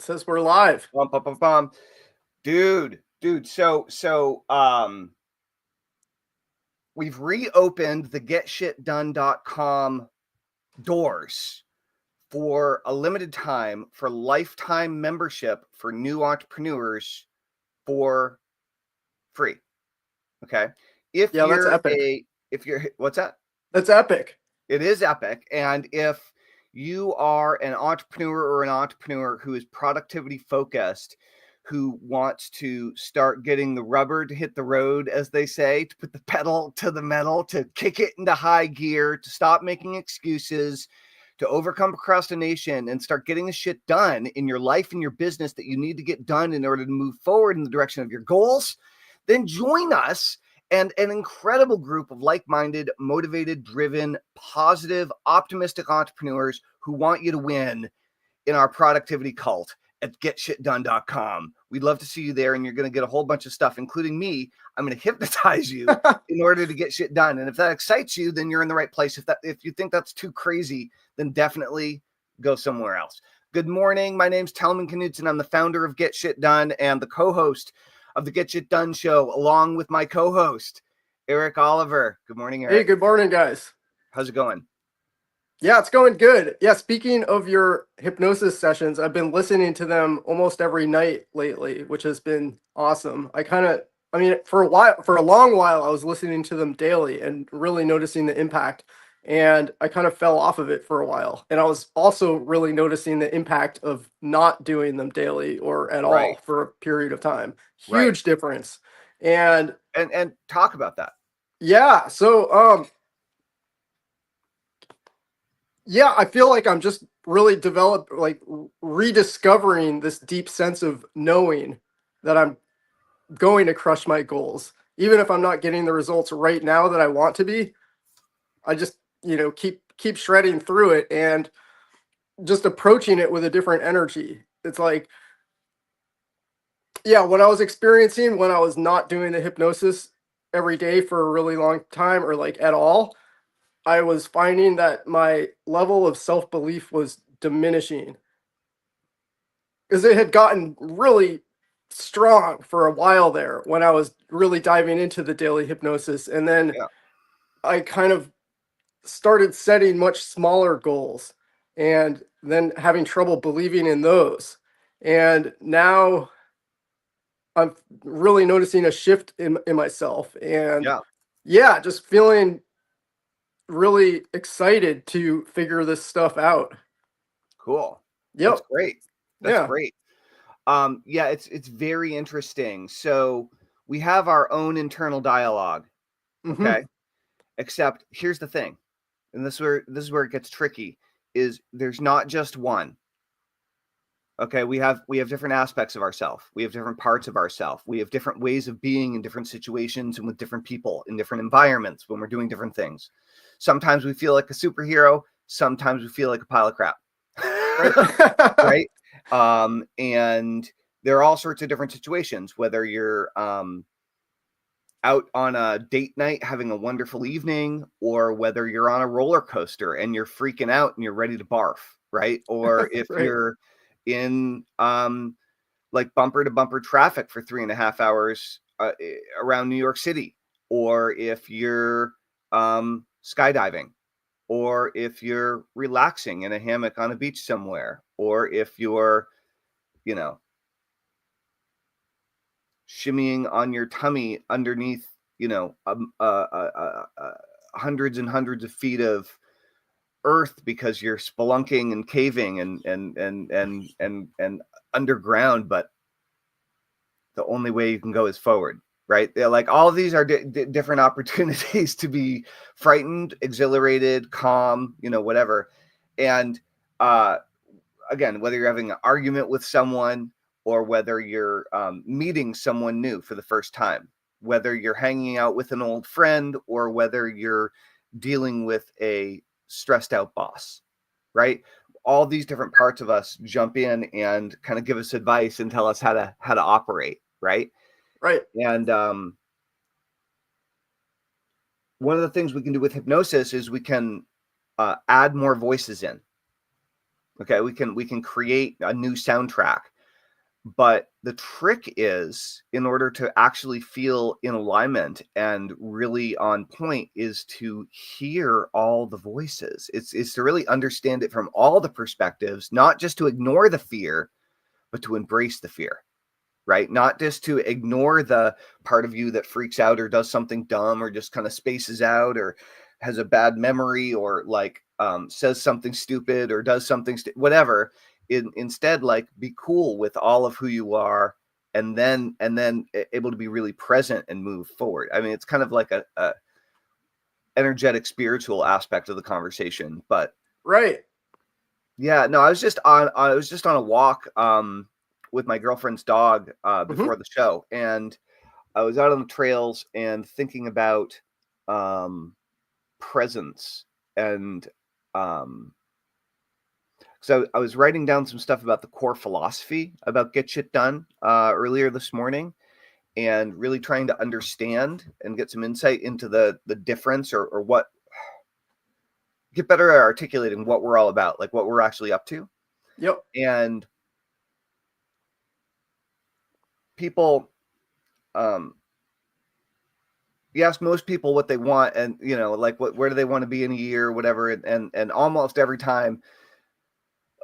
Says we're live. Bum, bum, bum, bum. Dude. So we've reopened the getshitdone.com doors for a limited time for lifetime membership for new entrepreneurs for free. Okay. If That's you're epic. what's that? That's epic. It is epic. And if you are an entrepreneur who is productivity focused, who wants to start getting the rubber to hit the road, as they say, to put the pedal to the metal, to kick it into high gear, to stop making excuses, to overcome procrastination and start getting the shit done in your life and your business that you need to get done in order to move forward in the direction of your goals, then join us and an incredible group of like-minded, motivated, driven, positive, optimistic entrepreneurs who want you to win in our productivity cult at getshitdone.com. We'd love to see you there, and you're going to get a whole bunch of stuff, including me. I'm going to hypnotize you in order to get shit done. And if that excites you, then you're in the right place. If you think that's too crazy, then definitely go somewhere else. Good morning. My name's Talman Knudsen. I'm the founder of Get Shit Done and the co-host of the Get Shit Done show, along with my co-host, Eric Oliver. Good morning, Eric. Hey, good morning, guys. How's it going? Yeah, it's going good. Yeah, speaking of your hypnosis sessions, I've been listening to them almost every night lately, which has been awesome. For a long while, I was listening to them daily and really noticing the impact. And I kind of fell off of it for a while. And I was also really noticing the impact of not doing them daily or at all for a period of time. Huge difference. And talk about that. Yeah. So, yeah, I feel like I'm just really rediscovering this deep sense of knowing that I'm going to crush my goals. Even if I'm not getting the results right now that I want to be, I just, keep shredding through it and just approaching it with a different energy. It's like, yeah, what I was experiencing when I was not doing the hypnosis every day for a really long time or like at all, I was finding that my level of self-belief was diminishing because it had gotten really strong for a while there when I was really diving into the daily hypnosis. And then I kind of started setting much smaller goals and then having trouble believing in those. And now I'm really noticing a shift in myself and just feeling really excited to figure this stuff out. Cool. Yep. That's great. That's great. It's very interesting. So we have our own internal dialogue. Okay. Except here's the thing. And this is where it gets tricky, is there's not just one. Okay, we have different aspects of ourselves. We have different parts of ourselves. We have different ways of being in different situations and with different people in different environments when we're doing different things. Sometimes we feel like a superhero. Sometimes we feel like a pile of crap. Right? And there are all sorts of different situations, whether you're out on a date night having a wonderful evening, or whether you're on a roller coaster and you're freaking out and you're ready to barf, right? Or if you're in like bumper to bumper traffic for 3.5 hours around New York City, or if you're skydiving, or if you're relaxing in a hammock on a beach somewhere, or if you're, shimmying on your tummy underneath, hundreds and hundreds of feet of earth because you're spelunking and caving and underground, but the only way you can go is forward, right? They're like, all of these are different opportunities to be frightened, exhilarated, calm, whatever. And again, whether you're having an argument with someone, or whether you're meeting someone new for the first time, whether you're hanging out with an old friend, or whether you're dealing with a stressed out boss, right? All these different parts of us jump in and kind of give us advice and tell us how to operate, right? Right. And one of the things we can do with hypnosis is we can add more voices in. Okay, we can create a new soundtrack But the trick is, in order to actually feel in alignment and really on point, is to hear all the voices. It's to really understand it from all the perspectives, not just to ignore the fear, but to embrace the fear, right? Not just to ignore the part of you that freaks out or does something dumb or just kind of spaces out or has a bad memory or like says something stupid or does something whatever. Instead, like, be cool with all of who you are, and then able to be really present and move forward. I mean, it's kind of like a energetic spiritual aspect of the conversation. But Right. yeah, no, I was just on a walk with my girlfriend's dog before Mm-hmm. the show, and I was out on the trails and thinking about presence. And so I was writing down some stuff about the core philosophy about get shit done earlier this morning, and really trying to understand and get some insight into the difference, or what, get better at articulating what we're all about, like what we're actually up to. Yep. And people, you ask most people what they want, and like where do they want to be in a year or whatever, and almost every time,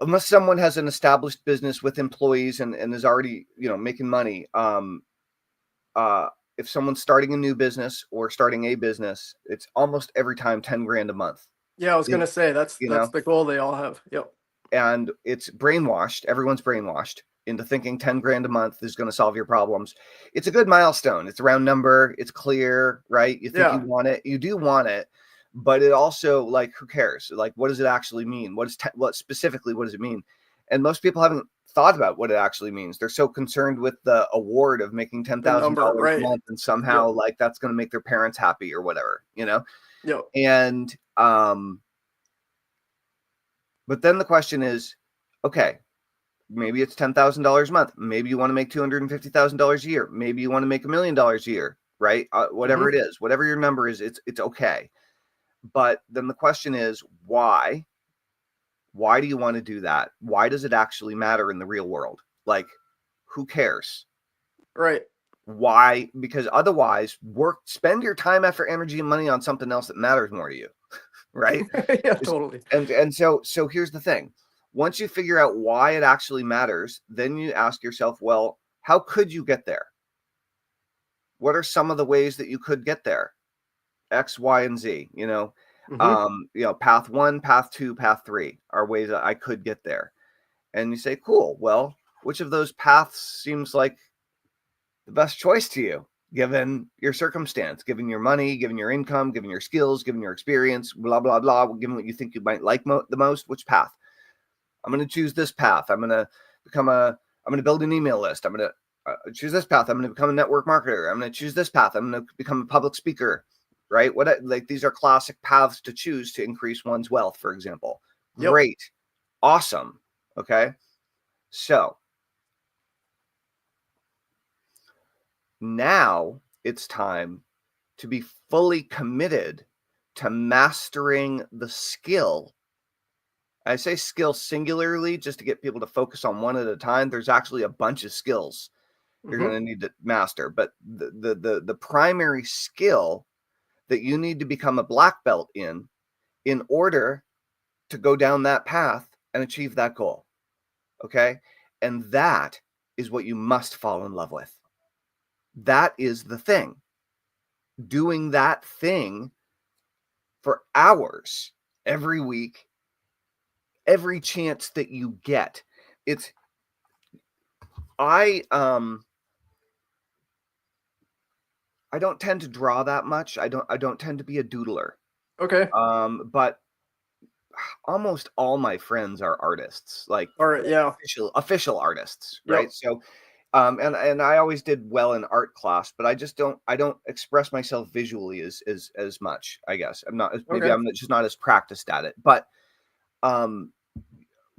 unless someone has an established business with employees and is already making money, uh if someone's starting a new business or starting a business, it's almost every time 10 grand a month. Yeah, I was in, gonna say that's you that's know the goal they all have. Yep. and it's brainwashed. Everyone's brainwashed into thinking 10 grand a month is going to solve your problems. It's a good milestone. It's a round number. It's clear, right? You think you Yeah. want it. You do want it. But it also, like, who cares? Like, what does it actually mean? What specifically, what does it mean? And most people haven't thought about what it actually means. They're so concerned with the award of making The number. $10,000 a Right. month, and somehow Yep. like that's going to make their parents happy or whatever, Yep. And but then the question is, okay, maybe it's $10,000 a month. Maybe you want to make $250,000 a year. Maybe you want to make $1 million a year, right? Whatever Mm-hmm. it is, whatever your number is, it's okay. But then the question is, why? Why do you want to do that? Why does it actually matter in the real world? Like, who cares? Right. Why? Because otherwise, spend your time, effort, energy, and money on something else that matters more to you, right? Yeah. Totally. And so here's the thing. Once you figure out why it actually matters, then you ask yourself, well, how could you get there? What are some of the ways that you could get there? X, Y, and Z, Mm-hmm. path 1, path 2, path 3 are ways that I could get there. And you say, cool, well, which of those paths seems like the best choice to you, given your circumstance, given your money, given your income, given your skills, given your experience, blah, blah, blah, given what you think you might like the most? Which path? I'm going to choose this path. I'm going to build an email list. I'm going to choose this path. I'm going to become a network marketer. I'm going to choose this path. I'm going to become a public speaker, right? Like, these are classic paths to choose to increase one's wealth, for example. Yep. Great. Awesome. Okay. So now it's time to be fully committed to mastering the skill. I say skill singularly just to get people to focus on one at a time. There's actually a bunch of skills you're Mm-hmm. going to need to master, but the primary skill that you need to become a black belt in order to go down that path and achieve that goal. Okay? And that is what you must fall in love with. That is the thing. Doing that thing for hours every week, every chance that you get. It's I don't tend to draw that much. I don't tend to be a doodler. Okay. But almost all my friends are artists, like All right. Yeah. official artists, right? Yep. So and I always did well in art class, but I don't express myself visually as much, I guess. Okay. I'm just not as practiced at it. But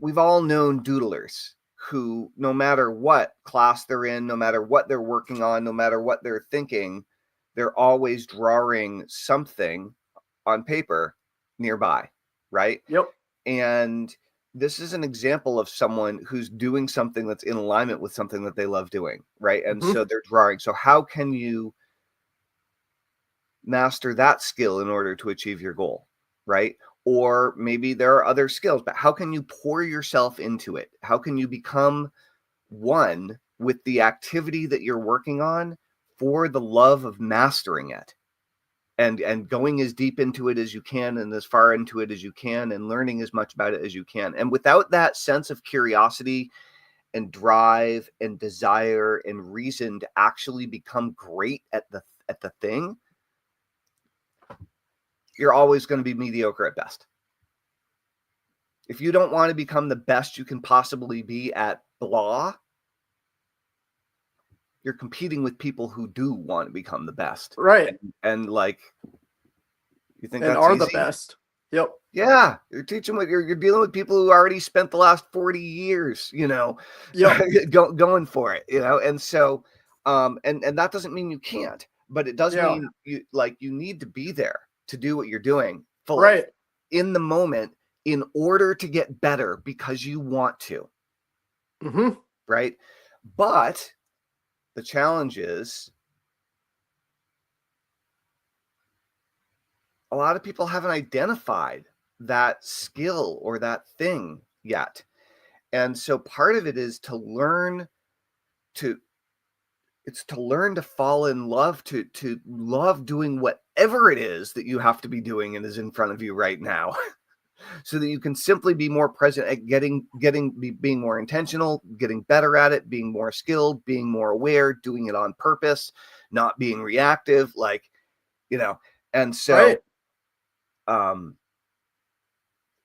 we've all known doodlers who, no matter what class they're in, no matter what they're working on, no matter what they're thinking, they're always drawing something on paper nearby, right? Yep. And this is an example of someone who's doing something that's in alignment with something that they love doing, right? And so they're drawing. So how can you master that skill in order to achieve your goal, right? Or maybe there are other skills, but how can you pour yourself into it? How can you become one with the activity that you're working on for the love of mastering it? And going as deep into it as you can and as far into it as you can and learning as much about it as you can. And without that sense of curiosity and drive and desire and reason to actually become great at the thing, you're always going to be mediocre at best. If you don't want to become the best you can possibly be at blah, you're competing with people who do want to become the best. Right. And like, you think And that's are the easy? best. Yep. Yeah, you're teaching what you're dealing with people who already spent the last 40 years, Yep. going for it, and so and that doesn't mean you can't, but it does mean you need to be there to do what you're doing fully Right. in the moment in order to get better because you want to. Right? But the challenge is a lot of people haven't identified that skill or that thing yet. And so part of it is to learn to fall in love, to love doing whatever it is that you have to be doing and is in front of you right now. So that you can simply be more present at being more intentional, getting better at it, being more skilled, being more aware, doing it on purpose, not being reactive, and so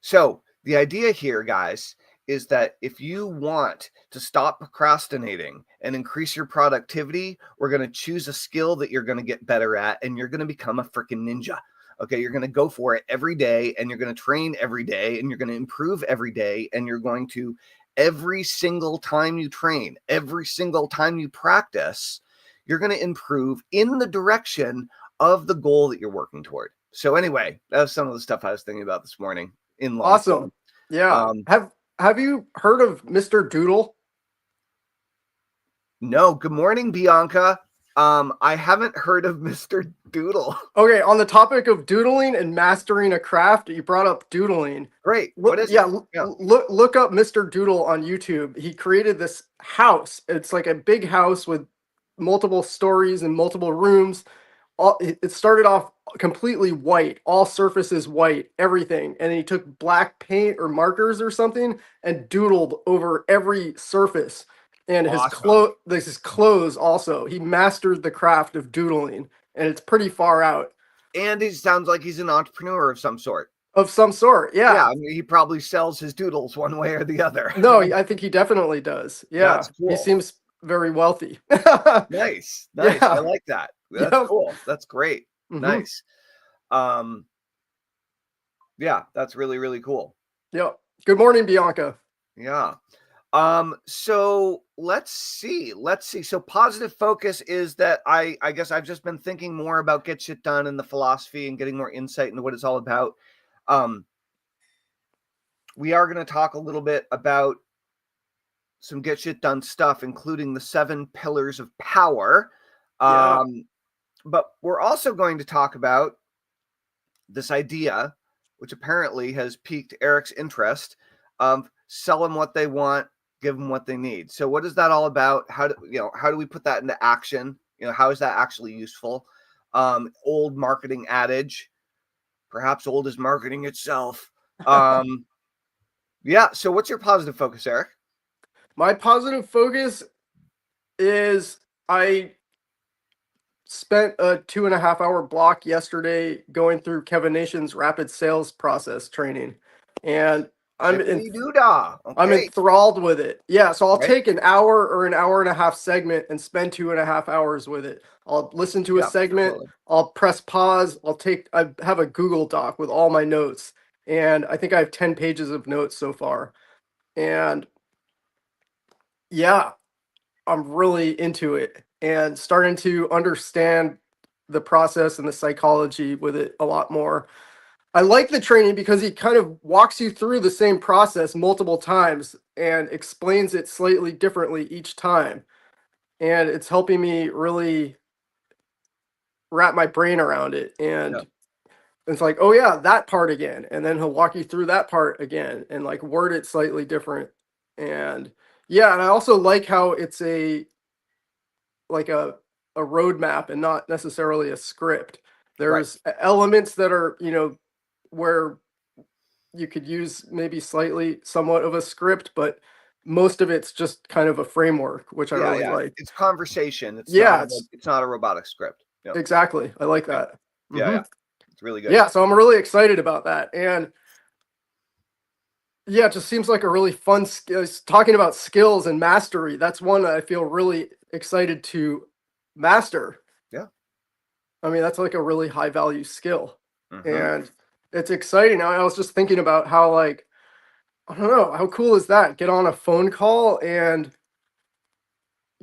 so the idea here, guys, is that if you want to stop procrastinating and increase your productivity, we're going to choose a skill that you're going to get better at, and you're going to become a freaking ninja. Okay, you're going to go for it every day, and you're going to train every day, and you're going to improve every day, and you're going to, every single time you train, every single time you practice, you're going to improve in the direction of the goal that you're working toward. So anyway, that's some of the stuff I was thinking about this morning in long form. Awesome. Yeah. Have you heard of Mr. Doodle? No. Good morning, Bianca. I haven't heard of Mr. Doodle. Okay, on the topic of doodling and mastering a craft, you brought up doodling. Great. What is it? Look up Mr. Doodle on YouTube. He created this house. It's like a big house with multiple stories and multiple rooms. It started off completely white, all surfaces white, everything. And he took black paint or markers or something and doodled over every surface. And awesome. his clothes also. He mastered the craft of doodling, and it's pretty far out. And he sounds like he's an entrepreneur of some sort. Of some sort, yeah. Yeah, I mean, he probably sells his doodles one way or the other. No, I think he definitely does. Yeah, that's cool. He seems very wealthy. Nice. Yeah. I like that. That's cool. That's great. Nice. Yeah, that's really, really cool. Yep. Good morning, Bianca. Yeah. So let's see. So positive focus is that I guess I've just been thinking more about get shit done and the philosophy and getting more insight into what it's all about. We are going to talk a little bit about some get shit done stuff, including the 7 pillars of power. But we're also going to talk about this idea, which apparently has piqued Eric's interest, of sell them what they want, give them what they need. So what is that all about? How do we put that into action? How is that actually useful? Old marketing adage, perhaps old as marketing itself. Yeah. So what's your positive focus, Eric? My positive focus is I spent a 2.5-hour block yesterday going through Kevin Nation's rapid sales process training, and I'm enthralled with it. Yeah, so I'll take an hour or an hour and a half segment and spend 2.5 hours with it. I'll listen to a segment. Totally. I'll press pause. I have a Google Doc with all my notes, and I think I have 10 pages of notes so far. And yeah, I'm really into it and starting to understand the process and the psychology with it a lot more. I like the training because he kind of walks you through the same process multiple times and explains it slightly differently each time. And it's helping me really wrap my brain around it. Yeah. And it's like, oh yeah, that part again. And then he'll walk you through that part again and like word it slightly different. And yeah, and I also like how it's like a roadmap and not necessarily a script. Right. There's elements that are, where you could use maybe slightly somewhat of a script, but most of it's just kind of a framework, which I Yeah, really yeah. like. It's conversation. Yeah, It's not a robotic script. Yeah. exactly. I like Yeah. that. Yeah, Hmm. yeah. It's really good. Yeah, so I'm really excited about that. And yeah, it just seems like a really fun talking about skills and mastery. That's one that I feel really excited to master. Yeah. I mean, that's like a really high value skill. Mm-hmm. And it's exciting. I was just thinking about how, like, I don't know, how cool is that? Get on a phone call and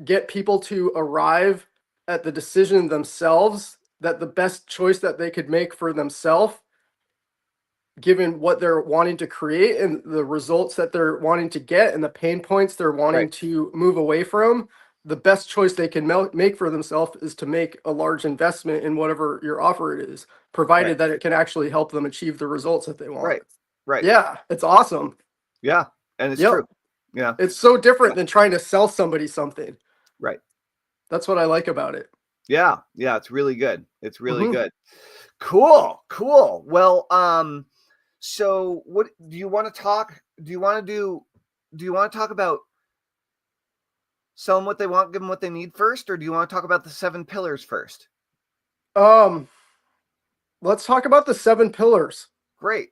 get people to arrive at the decision themselves, that the best choice that they could make for themselves, given what they're wanting to create and the results that they're wanting to get and the pain points they're Right. wanting to move away from. The best choice they can make for themselves is to make a large investment in whatever your offer is, Right. provided that it can actually help them achieve the results that they want. Right. Right. Yeah, it's awesome. Yeah. And it's Yep. true. Yeah. It's so Yeah. different than trying to sell somebody something. Right. That's what I like about it. Yeah. Yeah. It's really good. It's really Hmm. good. Cool. Cool. Well, so what do you want to talk? Do you want to talk about sell them what they want, give them what they need first, or do you want to talk about the 7 pillars first? Um, let's talk about the 7 pillars. Great.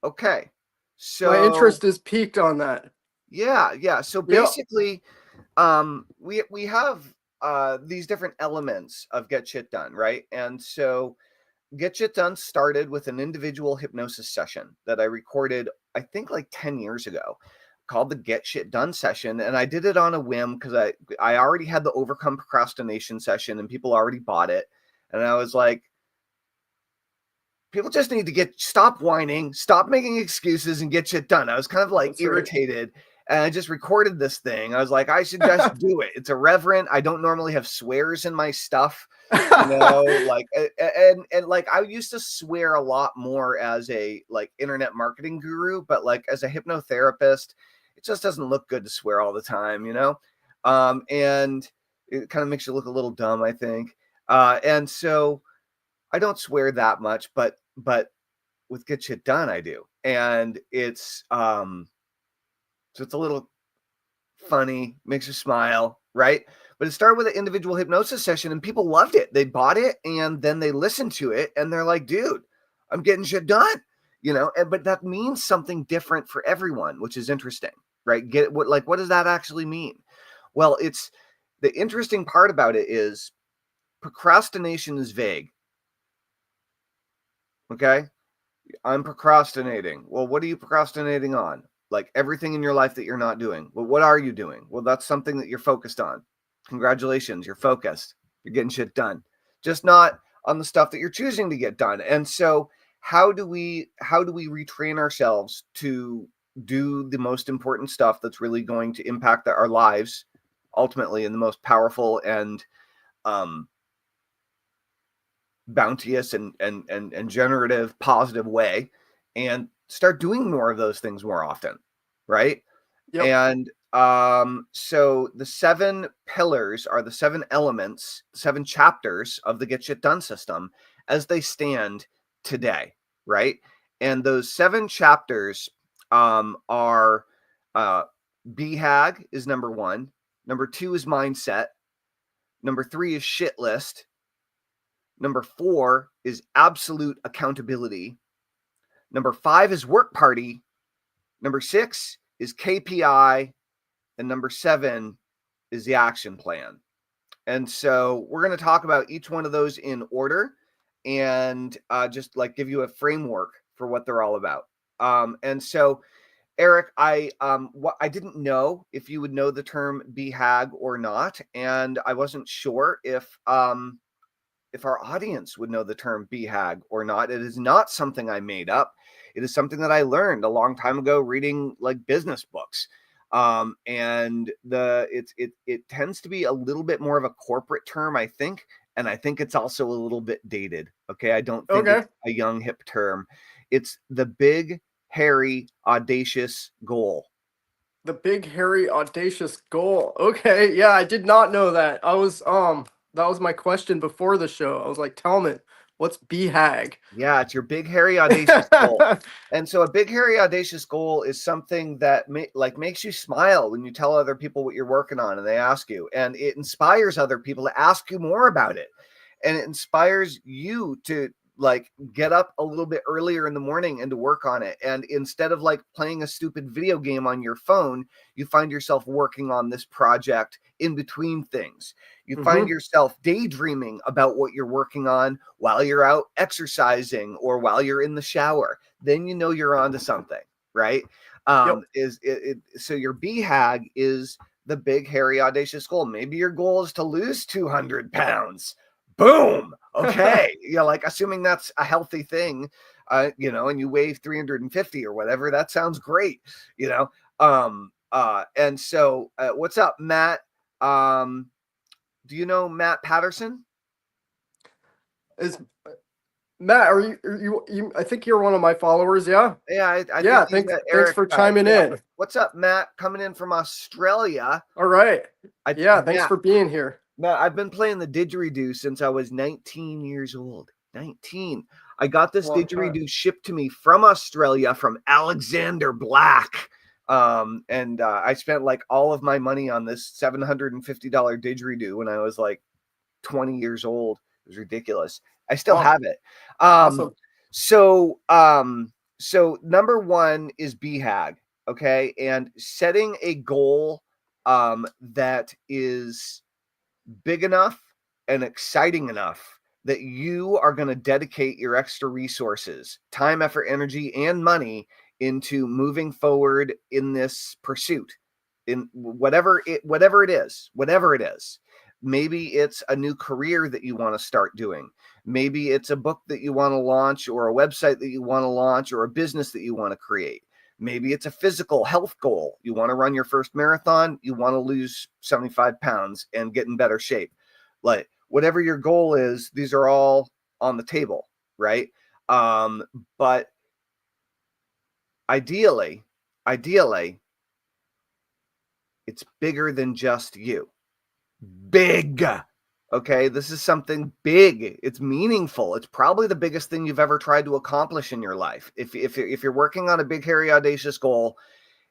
Okay. My So interest is piqued on that. yeah, yeah. So Yep. basically, we have these different elements of get shit done, right? And so get shit done started with an individual hypnosis session that I recorded, I think like 10 years ago, called the Get Shit Done session. And I did it on a whim because I already had the Overcome Procrastination session and people already bought it. And I was like, people just need to stop whining, stop making excuses, and get shit done. I was kind of like That's right. irritated. And I just recorded this thing. I was like, I should just do it. It's irreverent. I don't normally have swears in my stuff, like, and like I used to swear a lot more as a like internet marketing guru, but like as a hypnotherapist, it just doesn't look good to swear all the time. And it kind of makes you look a little dumb, I think. And so I don't swear that much, but with get shit done, I do. And so it's a little funny, makes you smile, right? But it started with an individual hypnosis session and people loved it. They bought it and then they listened to it and they're like, dude, I'm getting shit done, but that means something different for everyone, which is interesting, right? What does that actually mean? Well, it's the interesting part about it is procrastination is vague. Okay. I'm procrastinating. Well, what are you procrastinating on? Like everything in your life that you're not doing. Well, what are you doing? Well, that's something that you're focused on. Congratulations, you're focused. You're getting shit done. Just not on the stuff that you're choosing to get done. And so, how do we retrain ourselves to do the most important stuff that's really going to impact our lives ultimately in the most powerful and um bounteous and generative positive way, and start doing more of those things more often, right? Yep. And so the 7 pillars are the 7 elements, 7 chapters of the get shit done system as they stand today, right? And those 7 chapters are BHAG is number 1, number 2 is mindset, number 3 is shit list, number 4 is absolute accountability. Number 5 is work party. Number 6 is KPI. And number 7 is the action plan. And so we're going to talk about each one of those in order and just like give you a framework for what they're all about. And so, Eric, I didn't know if you would know the term BHAG or not, and I wasn't sure if if our audience would know the term BHAG or not. It is not something I made up. It is something that I learned a long time ago reading like business books. And it tends to be a little bit more of a corporate term, I think. And I think it's also a little bit dated. Okay. I don't think it's a young, hip term. It's the big, hairy, audacious goal. The big, hairy, audacious goal. Okay. Yeah, I did not know that. That was my question before the show. I was like, tell me, what's BHAG? Yeah, it's your big, hairy, audacious goal. And so a big, hairy, audacious goal is something that makes you smile when you tell other people what you're working on and they ask you. And it inspires other people to ask you more about it. And it inspires you to like get up a little bit earlier in the morning and to work on it. And instead of like playing a stupid video game on your phone, you find yourself working on this project in between things. You find yourself daydreaming about what you're working on while you're out exercising or while you're in the shower. Then you know you're onto something, right? So your BHAG is the big, hairy, audacious goal. Maybe your goal is to lose 200 pounds. Boom. Okay. Like assuming that's a healthy thing, and you weigh 350 or whatever, that sounds great, and so what's up, Matt? Do you know Matt Patterson? Is Matt, are you I think you're one of my followers, yeah? Yeah, I think he's thanks, that thanks Eric for guy. chiming in. What's up, Matt? Coming in from Australia. All right. Yeah, thanks Matt, for being here. Matt, I've been playing the didgeridoo since I was 19 years old. 19. I got this didgeridoo shipped to me from Australia from Alexander Black. And I spent like all of my money on this $750 didgeridoo when I was like 20 years old. It was ridiculous. I still have it. Awesome. So number one is BHAG. Okay. And setting a goal that is big enough and exciting enough that you are going to dedicate your extra resources, time, effort, energy, and money into moving forward in this pursuit, in whatever it is. Maybe it's a new career that you want to start doing. Maybe it's a book that you want to launch, or a website that you want to launch, or a business that you want to create. Maybe it's a physical health goal. You want to run your first marathon. You want to lose 75 pounds and get in better shape. Like whatever your goal is, these are all on the table, right? But ideally, it's bigger than just you. Big. Okay, this is something big. It's meaningful. It's probably the biggest thing you've ever tried to accomplish in your life. If you're working on a big, hairy, audacious goal,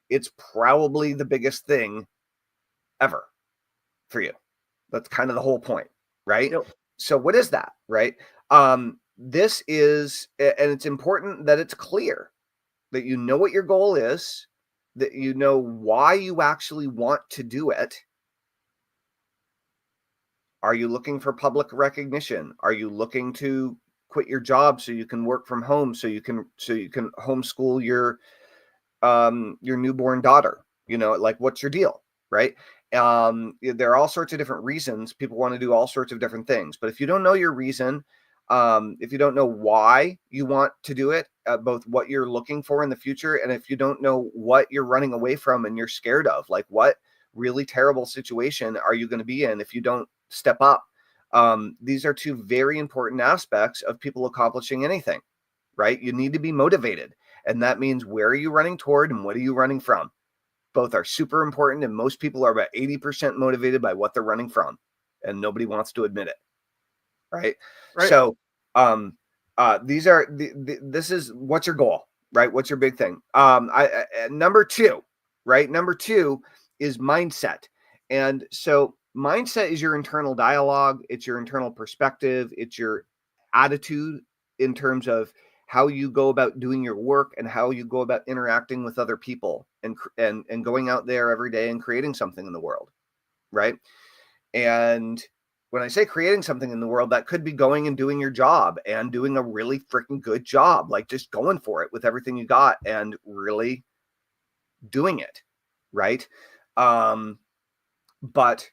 it's probably the biggest thing ever for you. That's kind of the whole point, right? Yep. So what is that, right? This is, and it's important that it's clear that you know what your goal is, that you know why you actually want to do it. Are you looking for public recognition? Are you looking to quit your job so you can work from home, so you can homeschool your newborn daughter? Like what's your deal, right? There are all sorts of different reasons people want to do all sorts of different things. But if you don't know your reason, if you don't know why you want to do it, both what you're looking for in the future, and if you don't know what you're running away from and you're scared of, like what really terrible situation are you going to be in if you don't step up? These are two very important aspects of people accomplishing anything, right? You need to be motivated. And that means, where are you running toward and what are you running from? Both are super important. And most people are about 80% motivated by what they're running from. And nobody wants to admit it. Right. So this is, what's your goal, right? What's your big thing? Number two is mindset. And so mindset is your internal dialogue. It's your internal perspective. It's your attitude in terms of how you go about doing your work and how you go about interacting with other people and going out there every day and creating something in the world. Right. And when I say creating something in the world, that could be going and doing your job and doing a really freaking good job, like just going for it with everything you got and really doing it. Right. But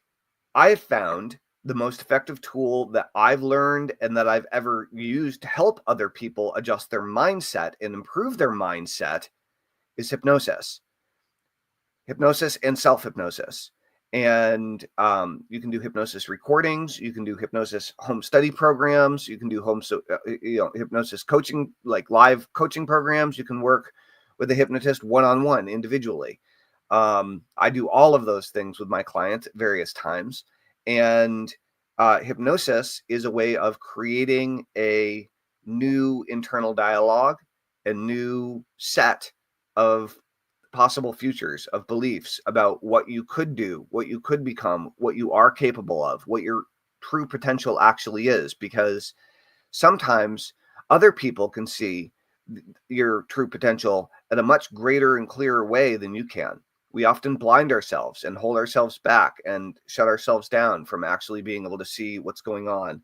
I've found the most effective tool that I've learned and that I've ever used to help other people adjust their mindset and improve their mindset is hypnosis and self-hypnosis. And you can do hypnosis recordings, you can do hypnosis home study programs, you can do hypnosis coaching, like live coaching programs. You can work with a hypnotist one-on-one individually. I do all of those things with my clients at various times. And hypnosis is a way of creating a new internal dialogue, a new set of possible futures, of beliefs about what you could do, what you could become, what you are capable of, what your true potential actually is. Because sometimes other people can see your true potential at a much greater and clearer way than you can. We often blind ourselves and hold ourselves back and shut ourselves down from actually being able to see what's going on.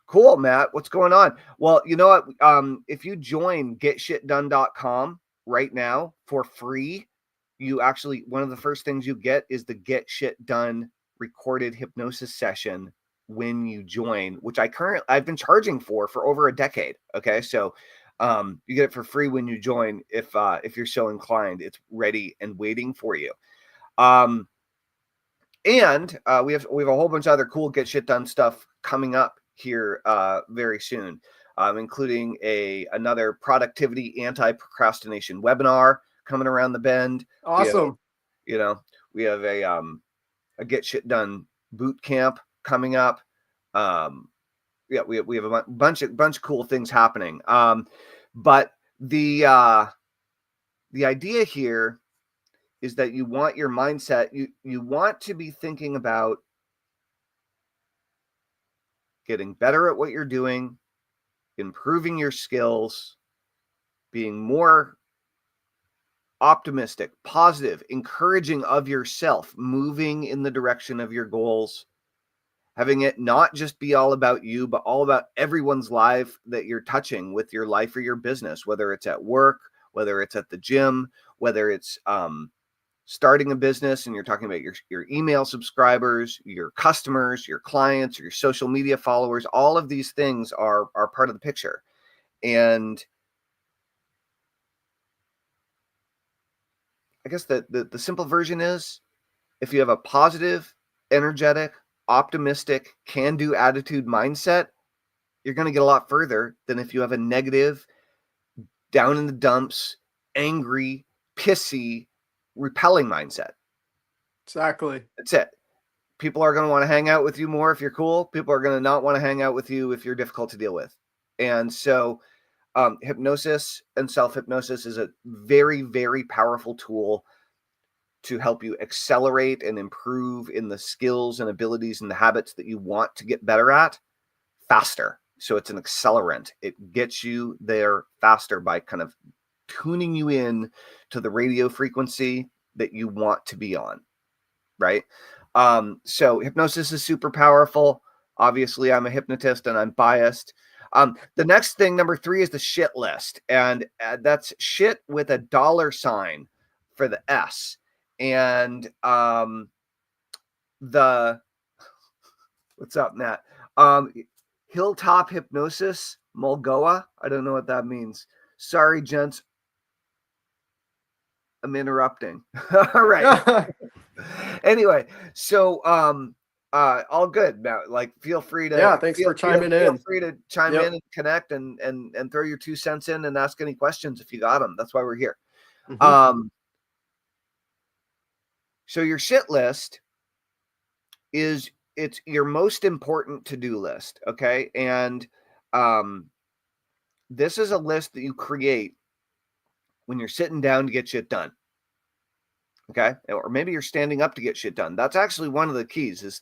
Cool, Matt. What's going on? Well, you know what? If you join getshitdone.com right now for free, you actually, one of the first things you get is the Get Shit Done recorded hypnosis session when you join, which I've been charging for over a decade. Okay. So, you get it for free when you join. If you're so inclined, it's ready and waiting for you. And we have a whole bunch of other cool Get Shit Done stuff coming up here very soon, including another productivity anti-procrastination webinar coming around the bend. Awesome. We have a Get Shit Done boot camp coming up. We have a bunch of cool things happening. But the idea here is that you want your mindset, you want to be thinking about getting better at what you're doing, improving your skills, being more optimistic, positive, encouraging of yourself, moving in the direction of your goals, having it not just be all about you, but all about everyone's life that you're touching with your life or your business, whether it's at work, whether it's at the gym, whether it's starting a business and you're talking about your email subscribers, your customers, your clients, your social media followers. All of these things are part of the picture. And I guess the simple version is, if you have a positive, energetic, optimistic, can-do attitude mindset, you're going to get a lot further than if you have a negative, down in the dumps, angry, pissy, repelling mindset. Exactly. That's it. People are going to want to hang out with you more if you're cool. People are going to not want to hang out with you if you're difficult to deal with. And so hypnosis and self-hypnosis is a very, very powerful tool to help you accelerate and improve in the skills and abilities and the habits that you want to get better at faster. So it's an accelerant. It gets you there faster by kind of tuning you in to the radio frequency that you want to be on, right? So hypnosis is super powerful. Obviously, I'm a hypnotist and I'm biased. The next thing, number 3, is the shit list. And that's shit with a $ for the S. And what's up, Matt? Hilltop Hypnosis, Mulgoa. I don't know what that means. Sorry, gents. I'm interrupting. All right. Anyway, so all good, Matt. Like, feel free to thanks for chiming in. Feel free to chime in and connect and throw your 2 cents in and ask any questions if you got them. That's why we're here. Mm-hmm. So your shit list is your most important to-do list, okay? And this is a list that you create when you're sitting down to get shit done. Okay. Or maybe you're standing up to get shit done. That's actually one of the keys, is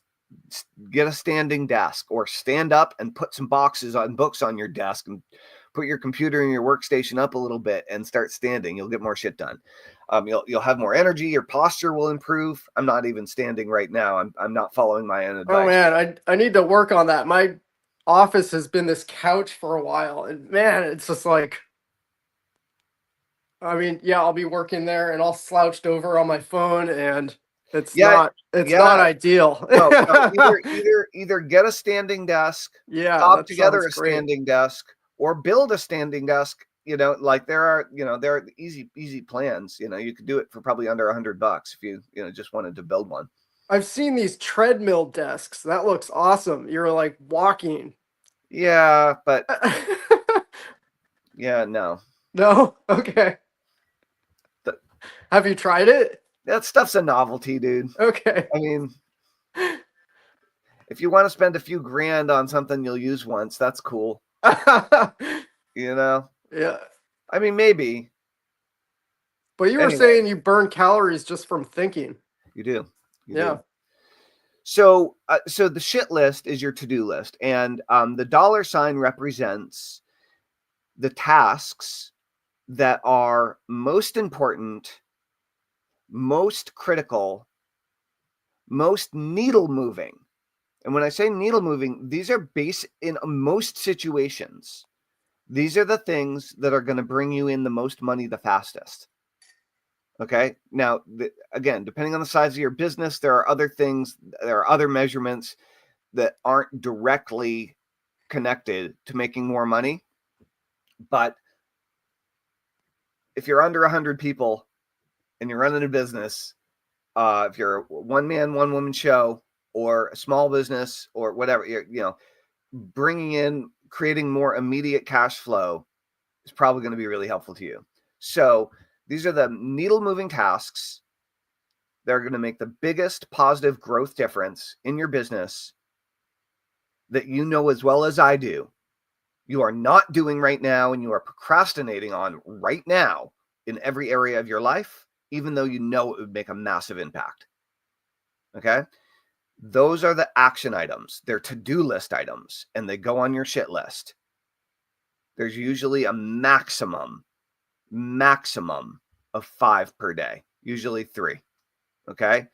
get a standing desk, or stand up and put some books on your desk and put your computer and your workstation up a little bit and start standing. You'll get more shit done. You'll have more energy. Your posture will improve. I'm not even standing right now. I'm not following my own advice. Oh man, I need to work on that. My office has been this couch for a while, and man, it's just like, I mean, yeah, I'll be working there and all slouched over on my phone, and It's Yeah, not yeah. ideal. No, either get a standing desk, Yeah, cob that sounds together a great. standing desk, or build a standing desk. Like there are easy plans. You could do it for probably under $100 if you just wanted to build one. I've seen these treadmill desks. That looks awesome. You're like walking. Yeah, but yeah, no. No? Okay. Th- Have you tried it? that stuff's a novelty, dude. Okay. I mean, if you want to spend a few grand on something you'll use once, that's cool. Yeah. I mean, maybe. But you were Anyway, saying you burn calories just from thinking. you do. You Yeah. do. So the shit list is your to-do list, and the dollar sign represents the tasks that are most important, most critical, most needle moving. And when I say needle moving, these are in most situations. These are the things that are going to bring you in the most money the fastest. Okay. Now, again, depending on the size of your business, there are other things, there are other measurements that aren't directly connected to making more money. But if you're under 100 people and you're running a business, if you're a one man, one woman show or a small business or whatever, bringing in, creating more immediate cash flow is probably going to be really helpful to you. So these are the needle moving tasks that are going to make the biggest positive growth difference in your business that you know as well as I do you are not doing right now and you are procrastinating on right now in every area of your life, even though you know it would make a massive impact. Okay? Those are the action items. They're to-do list items, and they go on your shit list. There's usually a maximum of 5 per day, usually 3. Okay?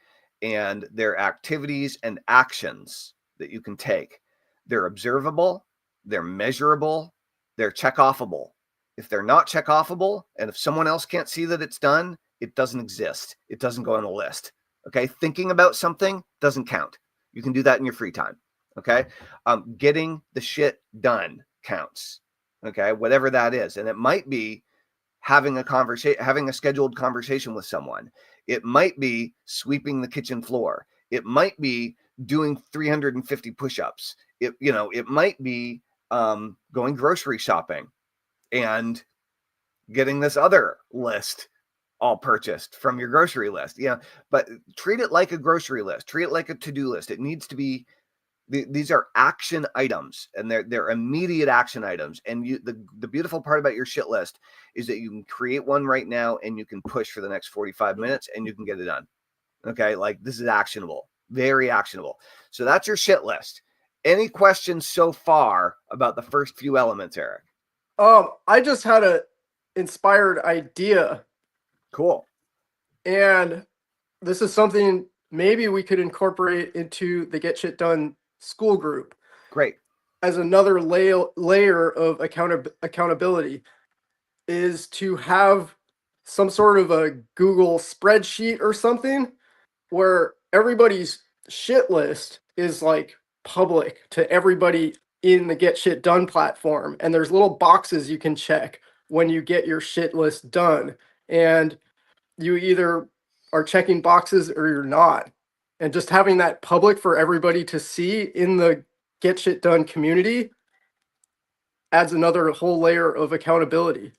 And they're activities and actions that you can take. They're observable, they're measurable, they're check-offable. If they're not check-offable, and if someone else can't see that it's done, it doesn't exist. It doesn't go on the list. Okay? Thinking about something doesn't count. You can do that in your free time. Okay? Getting the shit done counts. Okay? Whatever that is. And it might be having a scheduled conversation with someone. It might be sweeping the kitchen floor. It might be doing 350 push-ups. It might be going grocery shopping and getting this other list all purchased from your grocery list. But treat it like a grocery list. Treat it like a to-do list. It needs to be. These are action items, and they're immediate action items. And the beautiful part about your shit list is that you can create one right now and you can push for the next 45 minutes and you can get it done. Okay, like this is actionable, very actionable. So that's your shit list. Any questions so far about the first few elements, Eric? I just had a inspired idea. Cool. And this is something maybe we could incorporate into the Get Shit Done school group. Great. As another layer of accountability is to have some sort of a Google spreadsheet or something where everybody's shit list is like public to everybody in the Get Shit Done platform. And there's little boxes you can check when you get your shit list done. And you either are checking boxes or you're not. And just having that public for everybody to see in the Get Shit Done community adds another whole layer of accountability.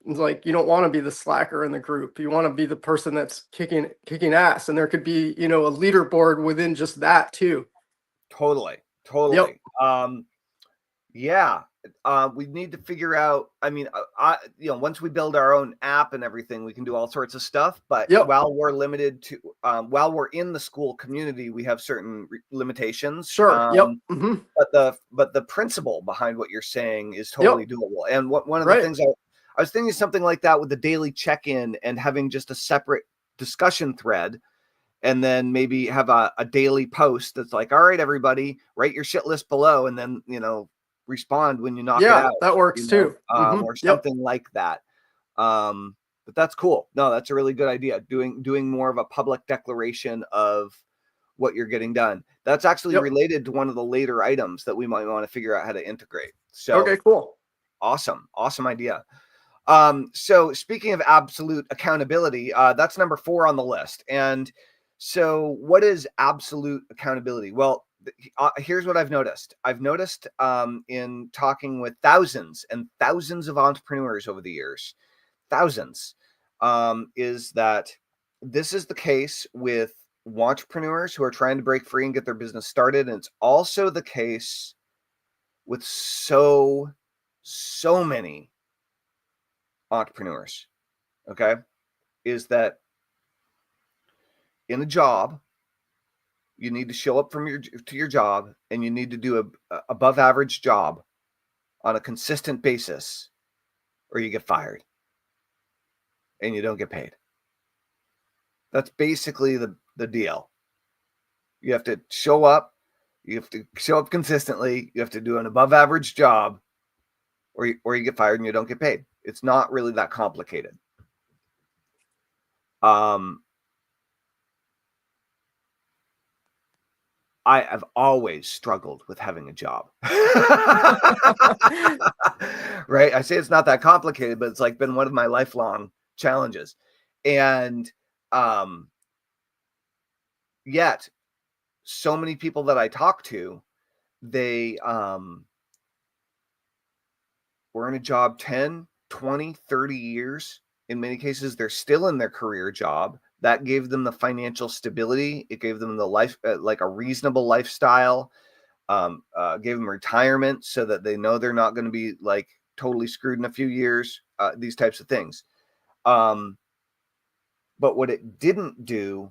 It's like you don't want to be the slacker in the group. You want to be the person that's kicking ass. And there could be, a leaderboard within just that too. Totally. Yep. Yeah. We need to figure out, once we build our own app and everything, we can do all sorts of stuff. But while we're limited to, while we're in the school community, we have certain limitations. Sure. But the principle behind what you're saying is totally doable. And one of the things I was thinking something like that with the daily check-in and having just a separate discussion thread. And then maybe have a daily post that's like, all right, everybody, write your shit list below. And then, respond when you knock it out. That works too. Or something like that. But that's cool. No, that's a really good idea. Doing more of a public declaration of what you're getting done. That's actually related to one of the later items that we might want to figure out how to integrate. So okay, cool. Awesome idea. So speaking of absolute accountability, that's number 4 on the list. And so what is absolute accountability? Well, here's what I've noticed. I've noticed in talking with thousands and thousands of entrepreneurs over the years, thousands, is that this is the case with entrepreneurs who are trying to break free and get their business started. And it's also the case with so many entrepreneurs, okay, is that in a job, you need to show up to your job, and you need to do a above average job on a consistent basis, or you get fired and you don't get paid. That's basically the deal. You have to show up. You have to show up consistently. You have to do an above average job, or you get fired and you don't get paid. It's not really that complicated. I have always struggled with having a job. Right? I say it's not that complicated, but it's like been one of my lifelong challenges. And yet so many people that I talk to, they were in a job 10, 20, 30 years. In many cases, they're still in their career job. That gave them the financial stability. It gave them the life, like a reasonable lifestyle, gave them retirement so that they know they're not going to be like totally screwed in a few years, these types of things. But what it didn't do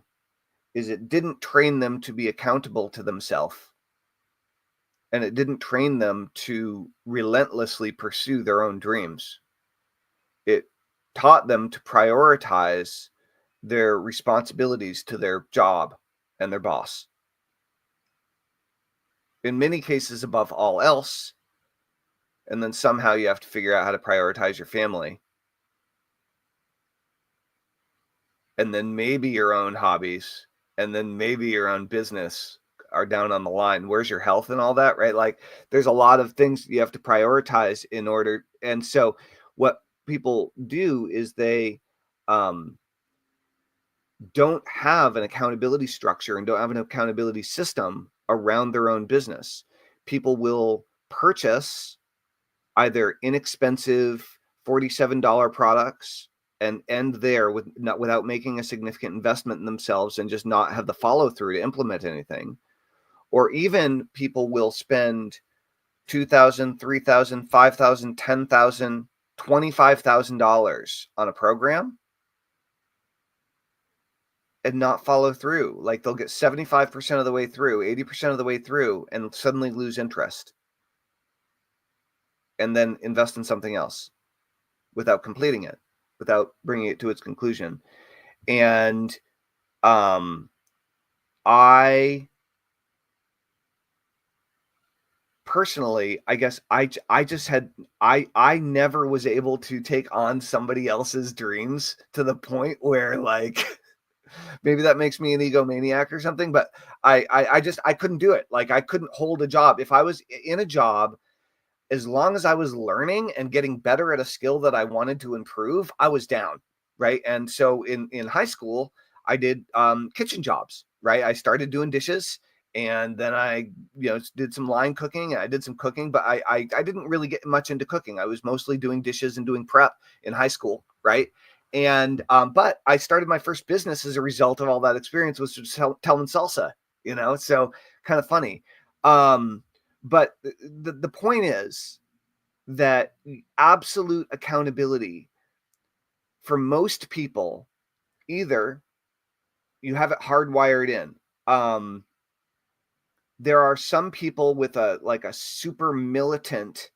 is it didn't train them to be accountable to themselves. And it didn't train them to relentlessly pursue their own dreams. It taught them to prioritize their responsibilities to their job and their boss. In many cases, above all else. And then somehow you have to figure out how to prioritize your family. And then maybe your own hobbies. And then maybe your own business are down on the line. Where's your health and all that, right? Like there's a lot of things you have to prioritize in order. And so what people do is they don't have an accountability structure and don't have an accountability system around their own business. People will purchase either inexpensive $47 products and end there without making a significant investment in themselves and just not have the follow through to implement anything. Or even people will spend $2,000, $3,000, $5,000, $10,000, $25,000 on a program and not follow through. Like they'll get 75% of the way through, 80% of the way through, and suddenly lose interest. And then invest in something else without completing it, without bringing it to its conclusion. And I personally, I guess I never was able to take on somebody else's dreams to the point where like maybe that makes me an egomaniac or something, but I couldn't do it. Like I couldn't hold a job. If I was in a job, as long as I was learning and getting better at a skill that I wanted to improve, I was down. Right. And so in high school, I did kitchen jobs. Right. I started doing dishes. And then I, did some line cooking. I did some cooking, but I didn't really get much into cooking. I was mostly doing dishes and doing prep in high school. Right. And, but I started my first business as a result of all that experience, was just telling salsa, so kind of funny. But the point is that absolute accountability for most people, either you have it hardwired in. There are some people with a super militant,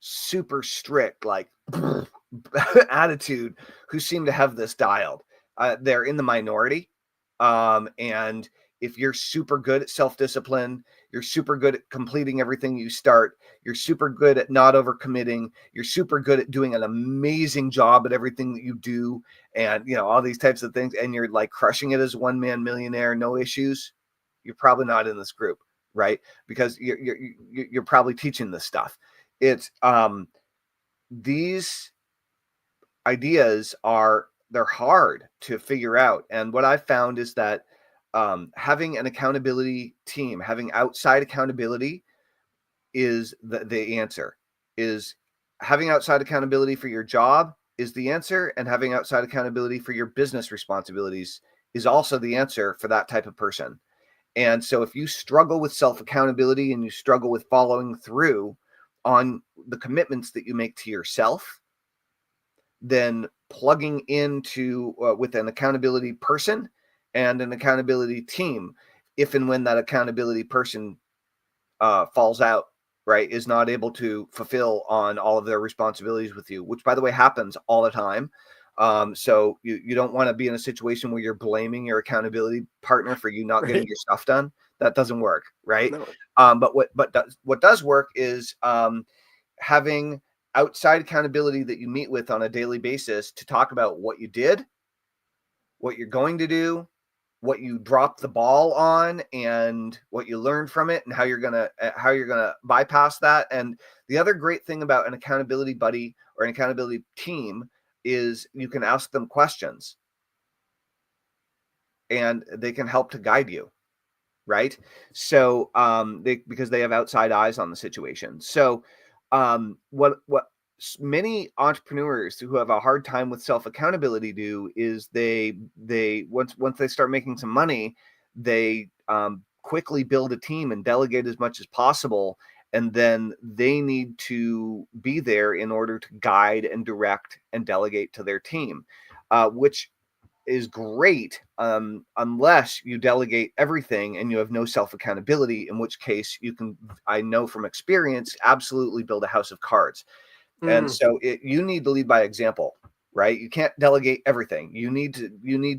super strict, like attitude who seem to have this dialed. They're in the minority. And if you're super good at self-discipline, you're super good at completing everything you start, You're super good at not overcommitting. You're super good at doing an amazing job at everything that you do, and all these types of things. And you're like crushing it as one-man millionaire, no issues. You're probably not in this group, right? Because you're probably teaching this stuff. It's these ideas they're hard to figure out. And what I've found is that having an accountability team, having outside accountability is the answer. Is having outside accountability for your job is the answer, and having outside accountability for your business responsibilities is also the answer for that type of person. And so if you struggle with self-accountability and you struggle with following through on the commitments that you make to yourself, then plugging into with an accountability person and an accountability team, if and when that accountability person falls out, right, is not able to fulfill on all of their responsibilities with you, which by the way happens all the time. So you don't want to be in a situation where you're blaming your accountability partner for you not getting your stuff done. That doesn't work, right? No. But what does work is having outside accountability that you meet with on a daily basis to talk about what you did, what you're going to do, what you dropped the ball on, and what you learned from it, and how you're gonna bypass that. And the other great thing about an accountability buddy or an accountability team is you can ask them questions and they can help to guide you, right? So because they have outside eyes on the situation. So what many entrepreneurs who have a hard time with self-accountability do is they once they start making some money, they quickly build a team and delegate as much as possible, and then they need to be there in order to guide and direct and delegate to their team, which is great unless you delegate everything and you have no self-accountability, in which case you can, I know from experience, absolutely build a house of cards. And so you need to lead by example, right? You can't delegate everything. You need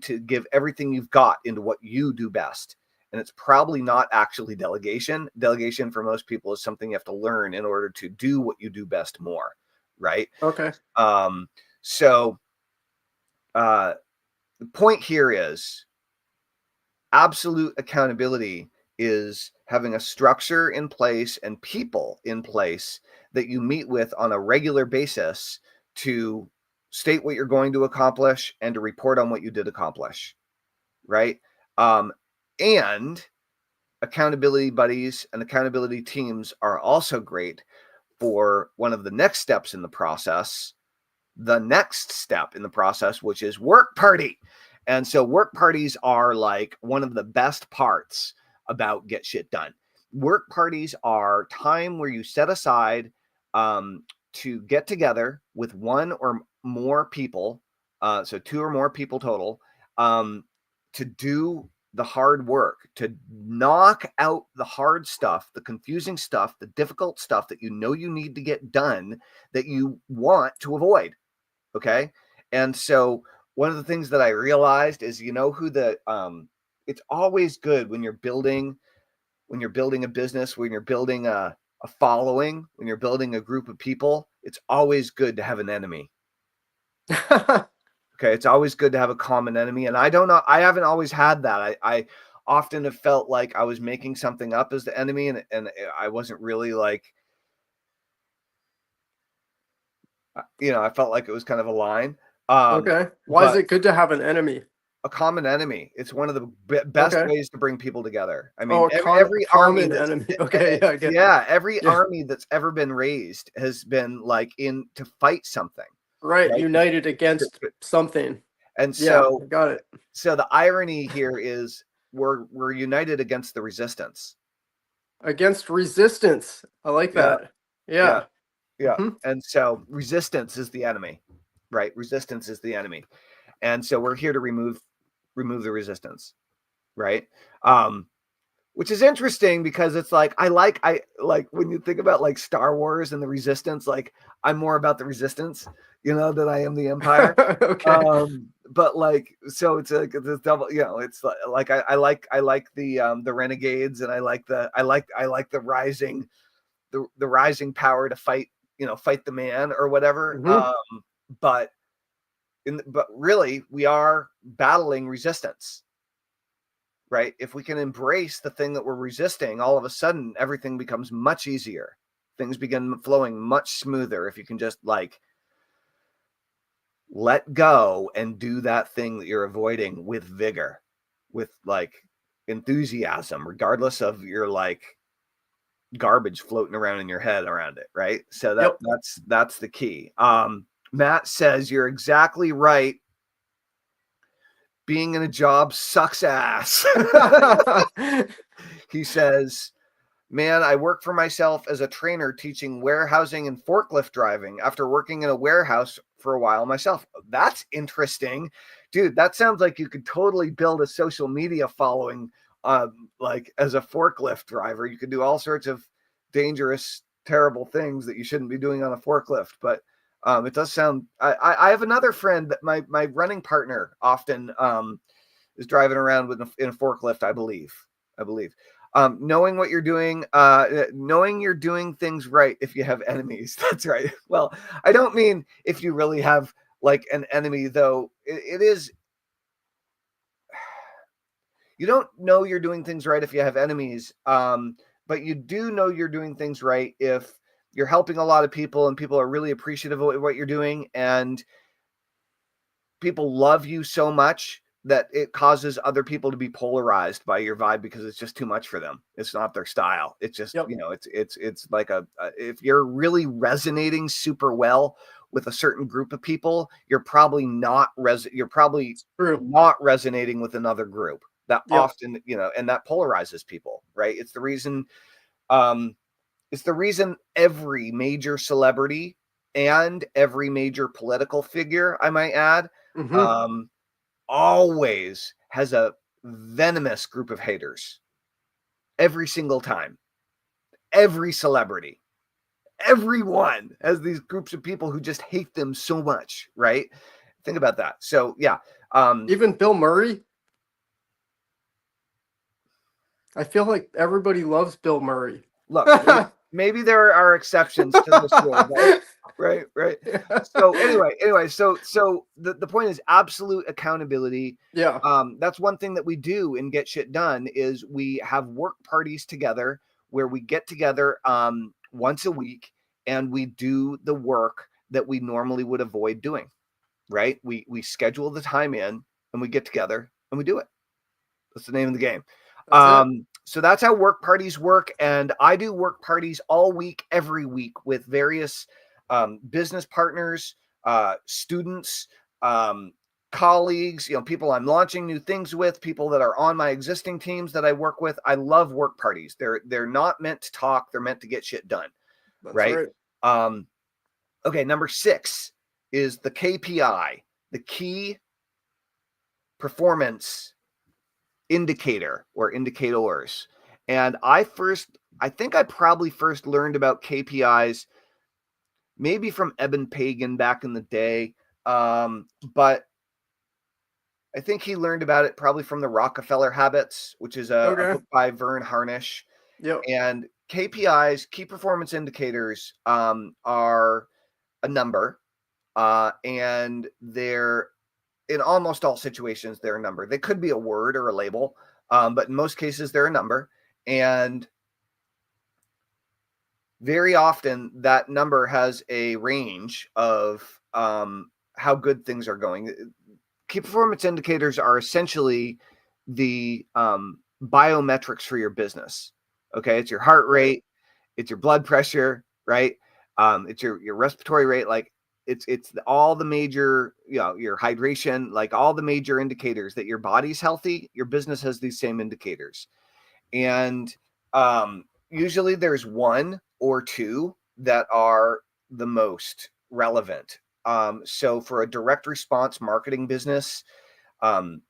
to give everything you've got into what you do best. And it's probably not actually delegation. Delegation for most people is something you have to learn in order to do what you do best more, right? Okay. So the point here is absolute accountability is having a structure in place and people in place that you meet with on a regular basis to state what you're going to accomplish and to report on what you did accomplish, right? And accountability buddies and accountability teams are also great for one of the next steps in the process, which is work party. And so work parties are like one of the best parts about Get Shit Done. Work parties are time where you set aside to get together with one or more people, so 2 or more people total, to do the hard work, to knock out the hard stuff, the confusing stuff, the difficult stuff that you need to get done that you want to avoid. Okay. And so one of the things that I realized is, it's always good when you're building a business, when you're building a following, when you're building a group of people, it's always good to have an enemy. Okay. It's always good to have a common enemy. And I haven't always had that. I often have felt like I was making something up as the enemy, and I wasn't really like, I felt like it was kind of a line. Okay. Why is it good to have an enemy? A common enemy. It's one of the best ways to bring people together. I mean, every army enemy. Okay, yeah, every army that's ever been raised has been like in to fight something. Right, united against something. And so, got it. So the irony here is we're united against the resistance. Against resistance. I like that. Yeah. Mm-hmm. And so resistance is the enemy, right? Resistance is the enemy. And so we're here to remove the resistance, right? Which is interesting because it's like I like when you think about like Star Wars and the resistance, like I'm more about the resistance, than I am the Empire. Okay. But like, so it's like this double, it's like I like the renegades, and I like the rising the rising power to fight the man or whatever. But really we are battling resistance, right? If we can embrace the thing that we're resisting, all of a sudden everything becomes much easier. Things begin flowing much smoother if you can just like let go and do that thing that you're avoiding with vigor, with like enthusiasm, regardless of your like garbage floating around in your head around it, right? So that's the key. Matt says you're exactly right. Being in a job sucks ass. He says, man, I work for myself as a trainer teaching warehousing and forklift driving after working in a warehouse for a while myself. That's interesting. Dude, that sounds like you could totally build a social media following like as a forklift driver. You could do all sorts of dangerous, terrible things that you shouldn't be doing on a forklift. But it does sound, I have another friend that my running partner often is driving around in a forklift, I believe. Knowing what you're doing, knowing you're doing things right if you have enemies. That's right. Well, I don't mean if you really have like an enemy, though. It is, you don't know you're doing things right if you have enemies, but you do know you're doing things right if you're helping a lot of people and people are really appreciative of what you're doing, and people love you so much that it causes other people to be polarized by your vibe because it's just too much for them. It's not their style. It's just, it's like if you're really resonating super well with a certain group of people, you're probably not not resonating with another group that often, and that polarizes people, right? It's the reason, every major celebrity and every major political figure, I might add, always has a venomous group of haters. Every single time. Every celebrity. Everyone has these groups of people who just hate them so much, right? Think about that. So, yeah. Even Bill Murray. I feel like everybody loves Bill Murray. Look, maybe there are exceptions to this rule, right? So anyway, so the point is absolute accountability. Yeah. That's one thing that we do in Get Shit Done is we have work parties together where we get together once a week and we do the work that we normally would avoid doing, right? We schedule the time in and we get together and we do it. That's the name of the game. So that's how work parties work. And I do work parties all week, every week with various business partners, students, colleagues, people I'm launching new things with, people that are on my existing teams that I work with. I love work parties. They're not meant to talk. They're meant to get shit done. That's right. Okay. Number 6 is the KPI, the key performance indicator or indicators. And I think I probably first learned about KPIs maybe from Eben Pagan back in the day. But I think he learned about it probably from the Rockefeller Habits, which is a book by Vern Harnish. And KPIs, key performance indicators, are a number, and they're in almost all situations, they're a number. They could be a word or a label, but in most cases, they're a number. And very often, that number has a range of how good things are going. Key performance indicators are essentially the biometrics for your business. Okay, it's your heart rate, it's your blood pressure, right? It's your respiratory rate, like it's all the major, your hydration, like all the major indicators that your body's healthy. Your business has these same indicators, and usually there's 1 or 2 that are the most relevant. So for a direct response marketing business, in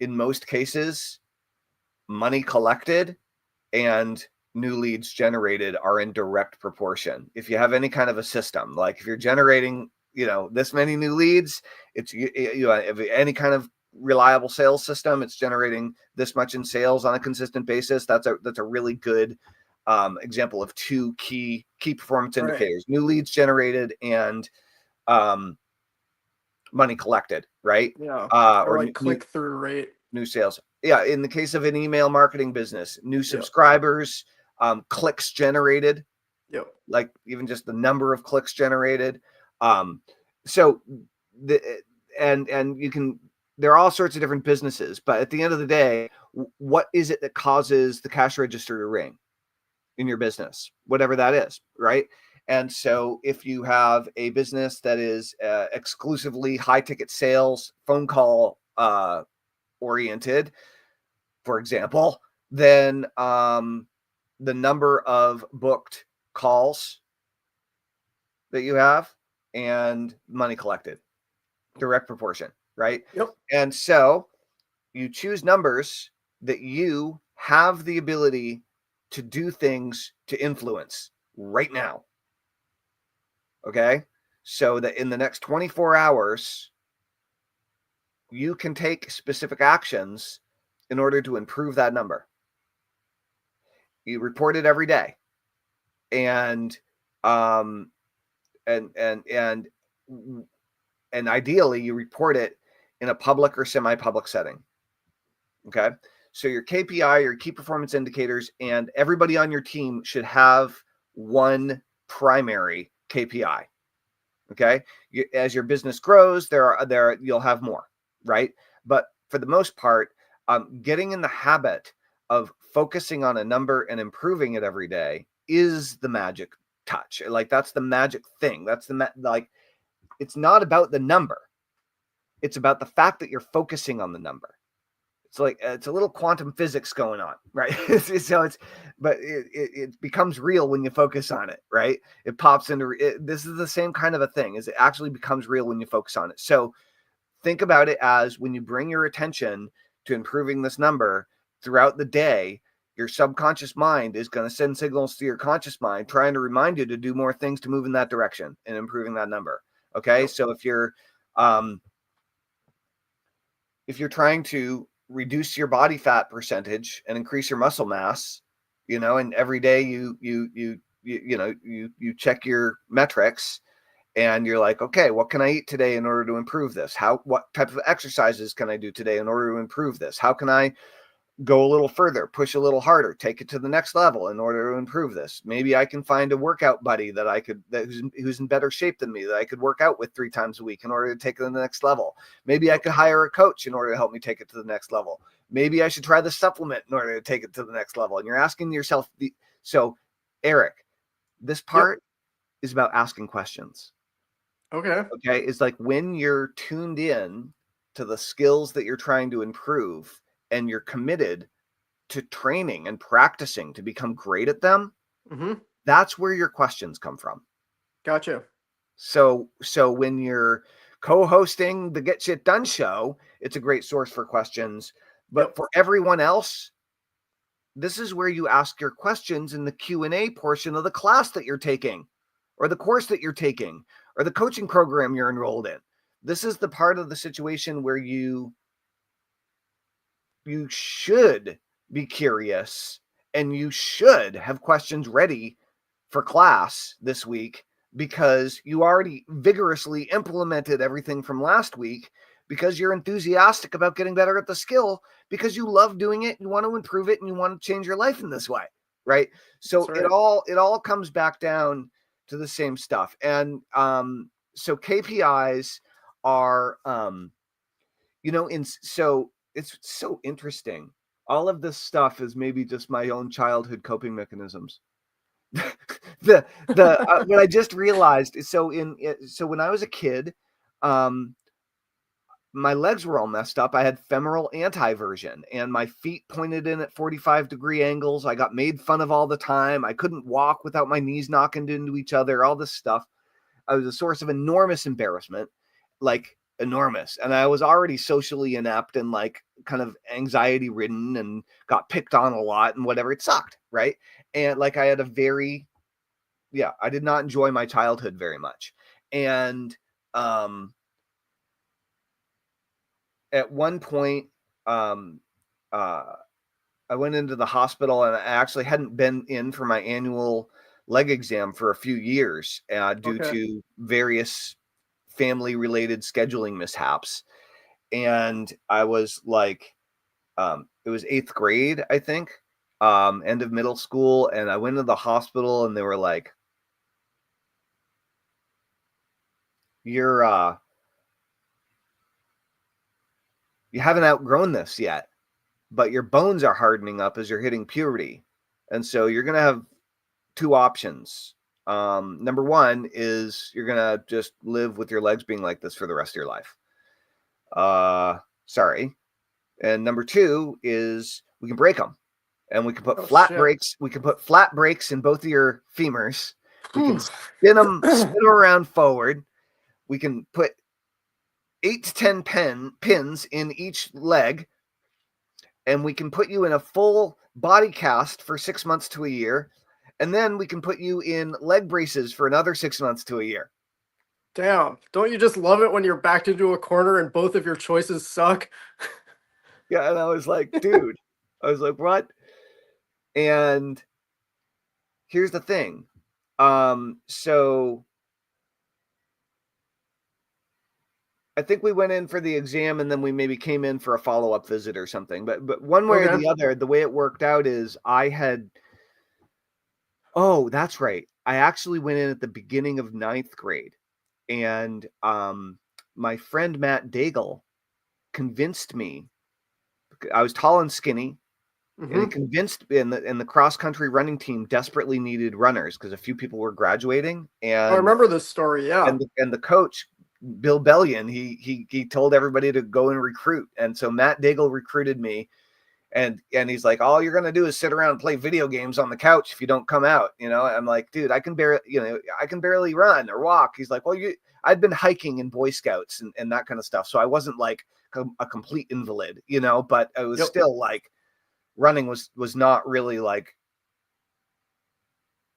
most cases, money collected and new leads generated are in direct proportion. If you have any kind of a system, like if you're generating, this many new leads, it's, if any kind of reliable sales system, it's generating this much in sales on a consistent basis. That's a really good example of two key performance indicators: new leads generated and money collected, right? Yeah. Or like click-through rate. New sales. Yeah. In the case of an email marketing business, new subscribers, clicks generated, like even just the number of clicks generated. So and you can, there are all sorts of different businesses, but at the end of the day, what is it that causes the cash register to ring in your business, whatever that is, right? And so if you have a business that is exclusively high ticket sales, phone call oriented, for example, then the number of booked calls that you have and money collected, direct proportion, right? Yep. And so you choose numbers that you have the ability to do things to influence right now. Okay. So that in the next 24 hours, you can take specific actions in order to improve that number. You report it every day. And and ideally you report it in a public or semi-public setting. Okay. So your KPI, your key performance indicators, and everybody on your team should have one primary KPI. Okay. As your business grows, you'll have more, right? But for the most part, getting in the habit of focusing on a number and improving it every day is the magic touch. Like that's the magic thing. That's like, it's not about the number. It's about the fact that you're focusing on the number. It's like, it's a little quantum physics going on, right? But it becomes real when you focus on it, right? It pops into this is the same kind of a thing, is it actually becomes real when you focus on it. So think about it as when you bring your attention to improving this number throughout the day, your subconscious mind is going to send signals to your conscious mind, trying to remind you to do more things to move in that direction and improving that number. Okay. So if you're trying to reduce your body fat percentage and increase your muscle mass, and every day you check your metrics and you're like, okay, what can I eat today in order to improve this? What type of exercises can I do today in order to improve this? How can I go a little further, push a little harder, take it to the next level in order to improve this? Maybe I can find a workout buddy who's in better shape than me, that I could work out with 3 times a week in order to take it to the next level. Maybe I could hire a coach in order to help me take it to the next level. Maybe I should try the supplement in order to take it to the next level. And you're asking yourself, so Eric, this part is about asking questions. Okay. It's like when you're tuned in to the skills that you're trying to improve and you're committed to training and practicing to become great at them, that's where your questions come from. Gotcha. So when you're co-hosting the Get Shit Done show, it's a great source for questions. But for everyone else, this is where you ask your questions in the Q&A portion of the class that you're taking, or the course that you're taking, or the coaching program you're enrolled in. This is the part of the situation where you should be curious and you should have questions ready for class this week, because you already vigorously implemented everything from last week, because you're enthusiastic about getting better at the skill, because you love doing it, you want to improve it, and you want to change your life in this way, right? So it all comes back down to the same stuff. And so KPIs are so it's so interesting. All of this stuff is maybe just my own childhood coping mechanisms. What I just realized is, so when I was a kid, my legs were all messed up. I had femoral antiversion and my feet pointed in at 45-degree angles. I got made fun of all the time. I couldn't walk without my knees knocking into each other, all this stuff. I was a source of enormous embarrassment, like enormous. And I was already socially inept and like kind of anxiety ridden and got picked on a lot and whatever. It sucked, right? And like I had I did not enjoy my childhood very much. And at one point, I went into the hospital, and I actually hadn't been in for my annual leg exam for a few years due Okay. to various family related scheduling mishaps. And I was like, it was 8th grade, I think, end of middle school. And I went to the hospital, and they were like, you haven't outgrown this yet, but your bones are hardening up as you're hitting puberty. And so you're going to have two options. Number one is you're going to just live with your legs being like this for the rest of your life. Sorry. And number two is we can break them, and we can put flat shit. brakes. We can put flat brakes in both of your femurs. We can spin them around forward. We can put 8 to 10 pins in each leg, and we can put you in a full body cast for 6 months to a year. And then we can put you in leg braces for another 6 months to a year. Damn. Don't you just love it when you're backed into a corner and both of your choices suck? Yeah. And I was like, dude, I was like, what? And here's the thing. So I think we went in for the exam, and then we maybe came in for a follow-up visit or something. But one way or the other, the way it worked out is oh, that's right. I actually went in at the beginning of 9th grade, and my friend Matt Daigle convinced me. I was tall and skinny, and he convinced, and the cross-country running team desperately needed runners because a few people were graduating. And I remember this story, yeah. And the coach, Bill Bellion, he told everybody to go and recruit. And so Matt Daigle recruited me, and he's like, all you're going to do is sit around and play video games on the couch if you don't come out. I'm like, dude, I can barely run or walk. He's like, well, I'd been hiking in Boy Scouts and that kind of stuff. So I wasn't like a complete invalid, but I was still like, running was not really like,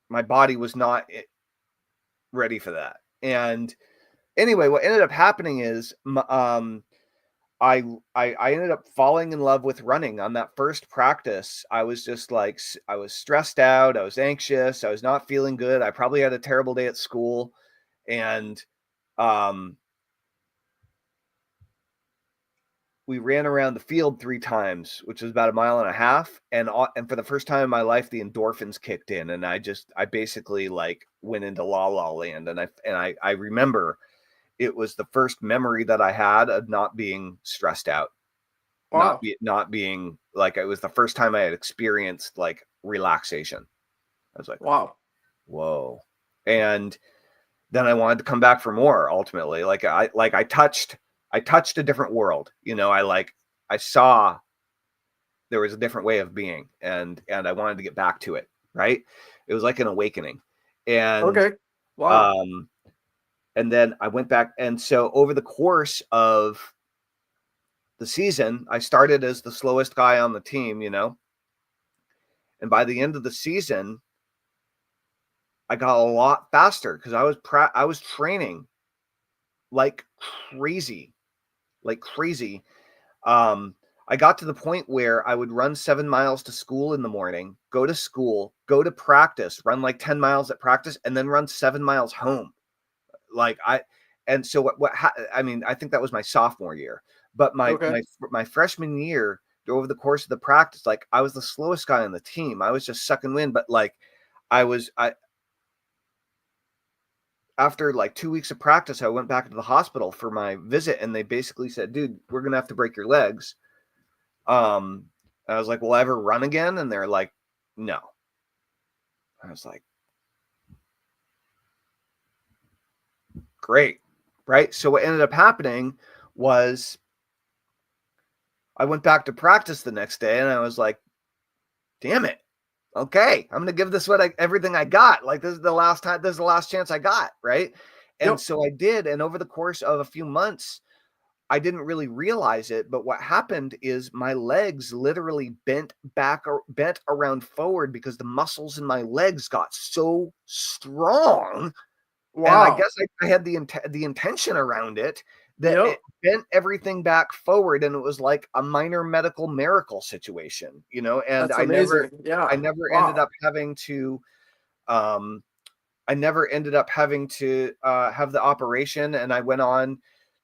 my body was not ready for that. And anyway, what ended up happening is I ended up falling in love with running on that first practice. I was just like, I was stressed out. I was anxious. I was not feeling good. I probably had a terrible day at school. And we ran around the field 3 times, which was about 1.5 miles. And for the first time in my life, the endorphins kicked in. And I basically like went into la la land. And I remember it was the first memory that I had of not being stressed out. Wow. Not being like, it was the first time I had experienced like relaxation. I was like, wow, whoa. And then I wanted to come back for more. Ultimately, I touched a different world. I saw there was a different way of being, and I wanted to get back to it. Right. It was like an awakening. And wow. And then I went back. And so over the course of the season, I started as the slowest guy on the team, and by the end of the season, I got a lot faster because I was training like crazy. I got to the point where I would run 7 miles to school in the morning, go to school, go to practice, run like 10 miles at practice, and then run 7 miles home. And so I think that was my sophomore year, but my freshman year, over the course of the practice, like I was the slowest guy on the team. I was just sucking wind, but like after like 2 weeks of practice, I went back to the hospital for my visit, and they basically said, dude, we're going to have to break your legs. I was like, will I ever run again? And they're like, no. I was like, great. Right. So what ended up happening was I went back to practice the next day, and I was like, damn it. Okay, I'm going to give this everything I got. Like, this is the last chance I got. Right. And so I did. And over the course of a few months, I didn't really realize it, but what happened is my legs literally bent around forward because the muscles in my legs got so strong. Wow. And I guess I had the intention around it that Yep. it bent everything back forward, and it was like a minor medical miracle situation, and That's amazing. I Yeah. never ended Wow. up having to um have the operation, and I went on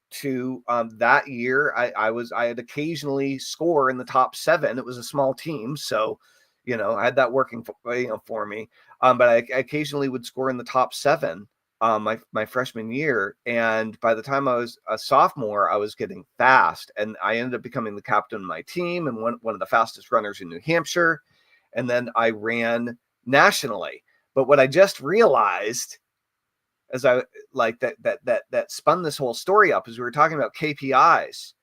to that year. I had occasionally score in the top 7. It was a small team, so I had that working for me. But I occasionally would score in the top 7 my freshman year, and by the time I was a sophomore, I was getting fast, and I ended up becoming the captain of my team and one of the fastest runners in New Hampshire, and then I ran nationally. But what I just realized, as I like that spun this whole story up, is we were talking about KPIs,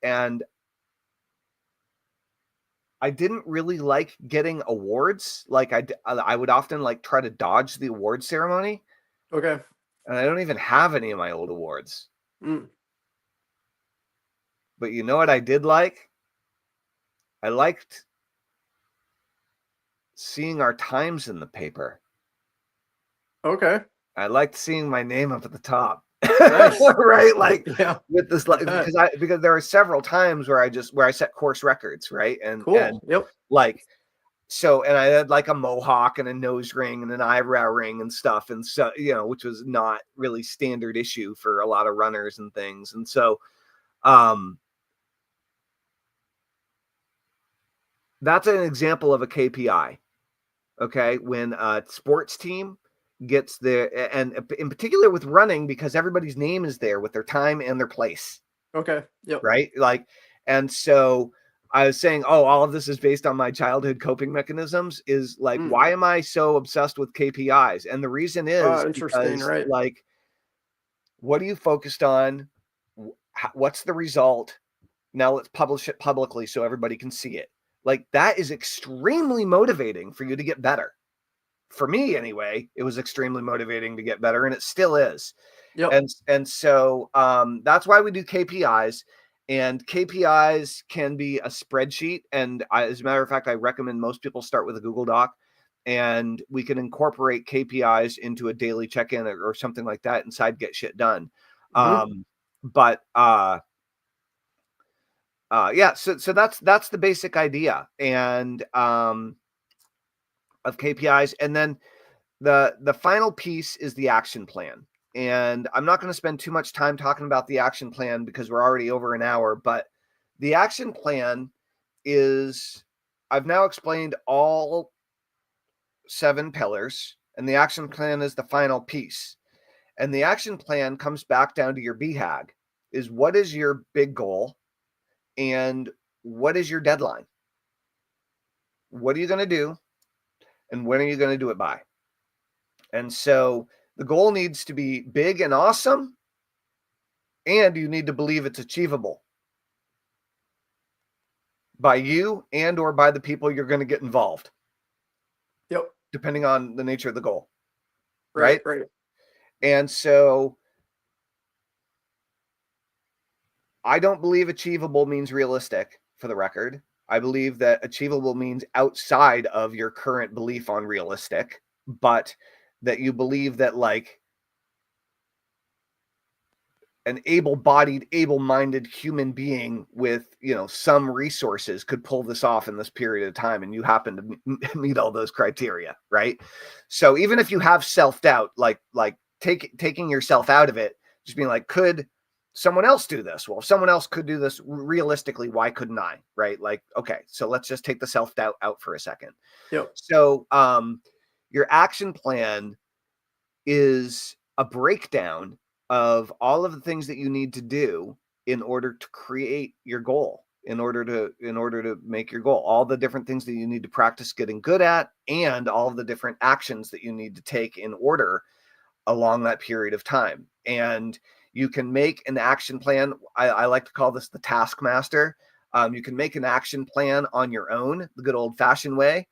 and I didn't really like getting awards. Like I would often like try to dodge the award ceremony, Okay. and I don't even have any of my old awards. Mm. But you know what I did like? I liked seeing our times in the paper. Okay. I liked seeing my name up at the top. Nice. Right, like Yeah. with this, I bet. because there are several times where I set course records, right, and Cool. Yep. like, so, and I had like a mohawk and a nose ring and an eyebrow ring and stuff, and so which was not really standard issue for a lot of runners and things, and so that's an example of a KPI. Okay, when a sports team gets there, and in particular with running, because everybody's name is there with their time and their place, Okay. Yep. right? Like, and so I was saying, oh, all of this is based on my childhood coping mechanisms. Is like, Mm. why am I so obsessed with KPIs? And the reason is Interesting. because, Right. like, what are you focused on? What's the result? Now let's publish it publicly so everybody can see it. Like, that is extremely motivating for you to get better. For me, anyway, it was extremely motivating to get better, and it still is. Yep. And so that's why we do KPIs. And KPIs can be a spreadsheet. And as a matter of fact, I recommend most people start with a Google Doc, and we can incorporate KPIs into a daily check-in or something like that inside Get Shit Done. Mm-hmm. But yeah, so that's the basic idea, and of KPIs. And then the final piece is the action plan. And I'm not going to spend too much time talking about the action plan because we're already over an hour, but the action plan is, I've now explained all 7 pillars, and the action plan is the final piece. And the action plan comes back down to your BHAG, is what is your big goal and what is your deadline? What are you going to do and when are you going to do it by? And so the goal needs to be big and awesome, and you need to believe it's achievable by you and or by the people you're going to get involved. Yep. Depending on the nature of the goal. Right. Right. Right. And so I don't believe achievable means realistic, for the record. I believe that achievable means outside of your current belief on realistic, but that you believe that, like, an able-bodied, able-minded human being with, some resources could pull this off in this period of time, and you happen to meet all those criteria, right? So even if you have self-doubt, like taking yourself out of it, just being like, could someone else do this? Well, if someone else could do this realistically, why couldn't I? Right? Like, okay, so let's just take the self-doubt out for a second. Yep. So your action plan is a breakdown of all of the things that you need to do in order to create your goal, in order to make your goal, all the different things that you need to practice getting good at, and all of the different actions that you need to take in order along that period of time. And you can make an action plan. I like to call this the taskmaster. You can make an action plan on your own, the good old fashioned way.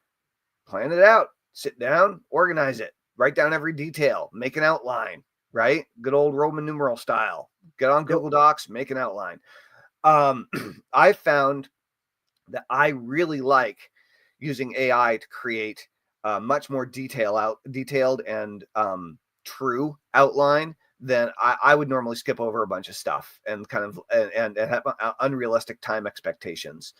Plan it out, sit down, organize it, write down every detail, make an outline, right? Good old Roman numeral style. Get on Google Docs, make an outline. I found that I really like using AI to create much more detailed and true outline then I would normally skip over a bunch of stuff and kind of and have unrealistic time expectations.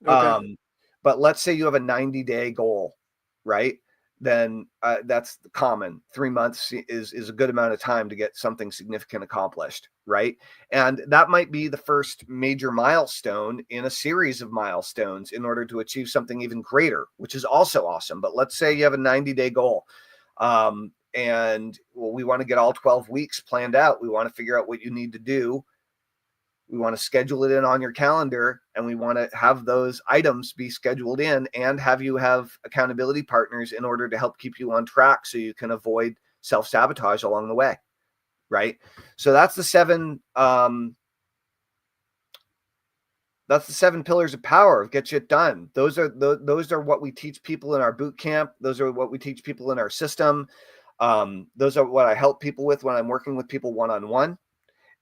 Okay. But let's say you have a 90-day goal, right? Then that's common. 3 months is a good amount of time to get something significant accomplished, right? And that might be the first major milestone in a series of milestones in order to achieve something even greater, which is also awesome. But let's say you have a 90-day goal. And well, we want to get all 12 weeks planned out. We want to figure out what you need to do. We want to schedule it in on your calendar, and we want to have those items be scheduled in and have you have accountability partners in order to help keep you on track so you can avoid self-sabotage along the way, right? So that's the seven pillars of power. Get shit done. Those are what we teach people in our boot camp. Those are what we teach people in our system. Those are what I help people with when I'm working with people one-on-one.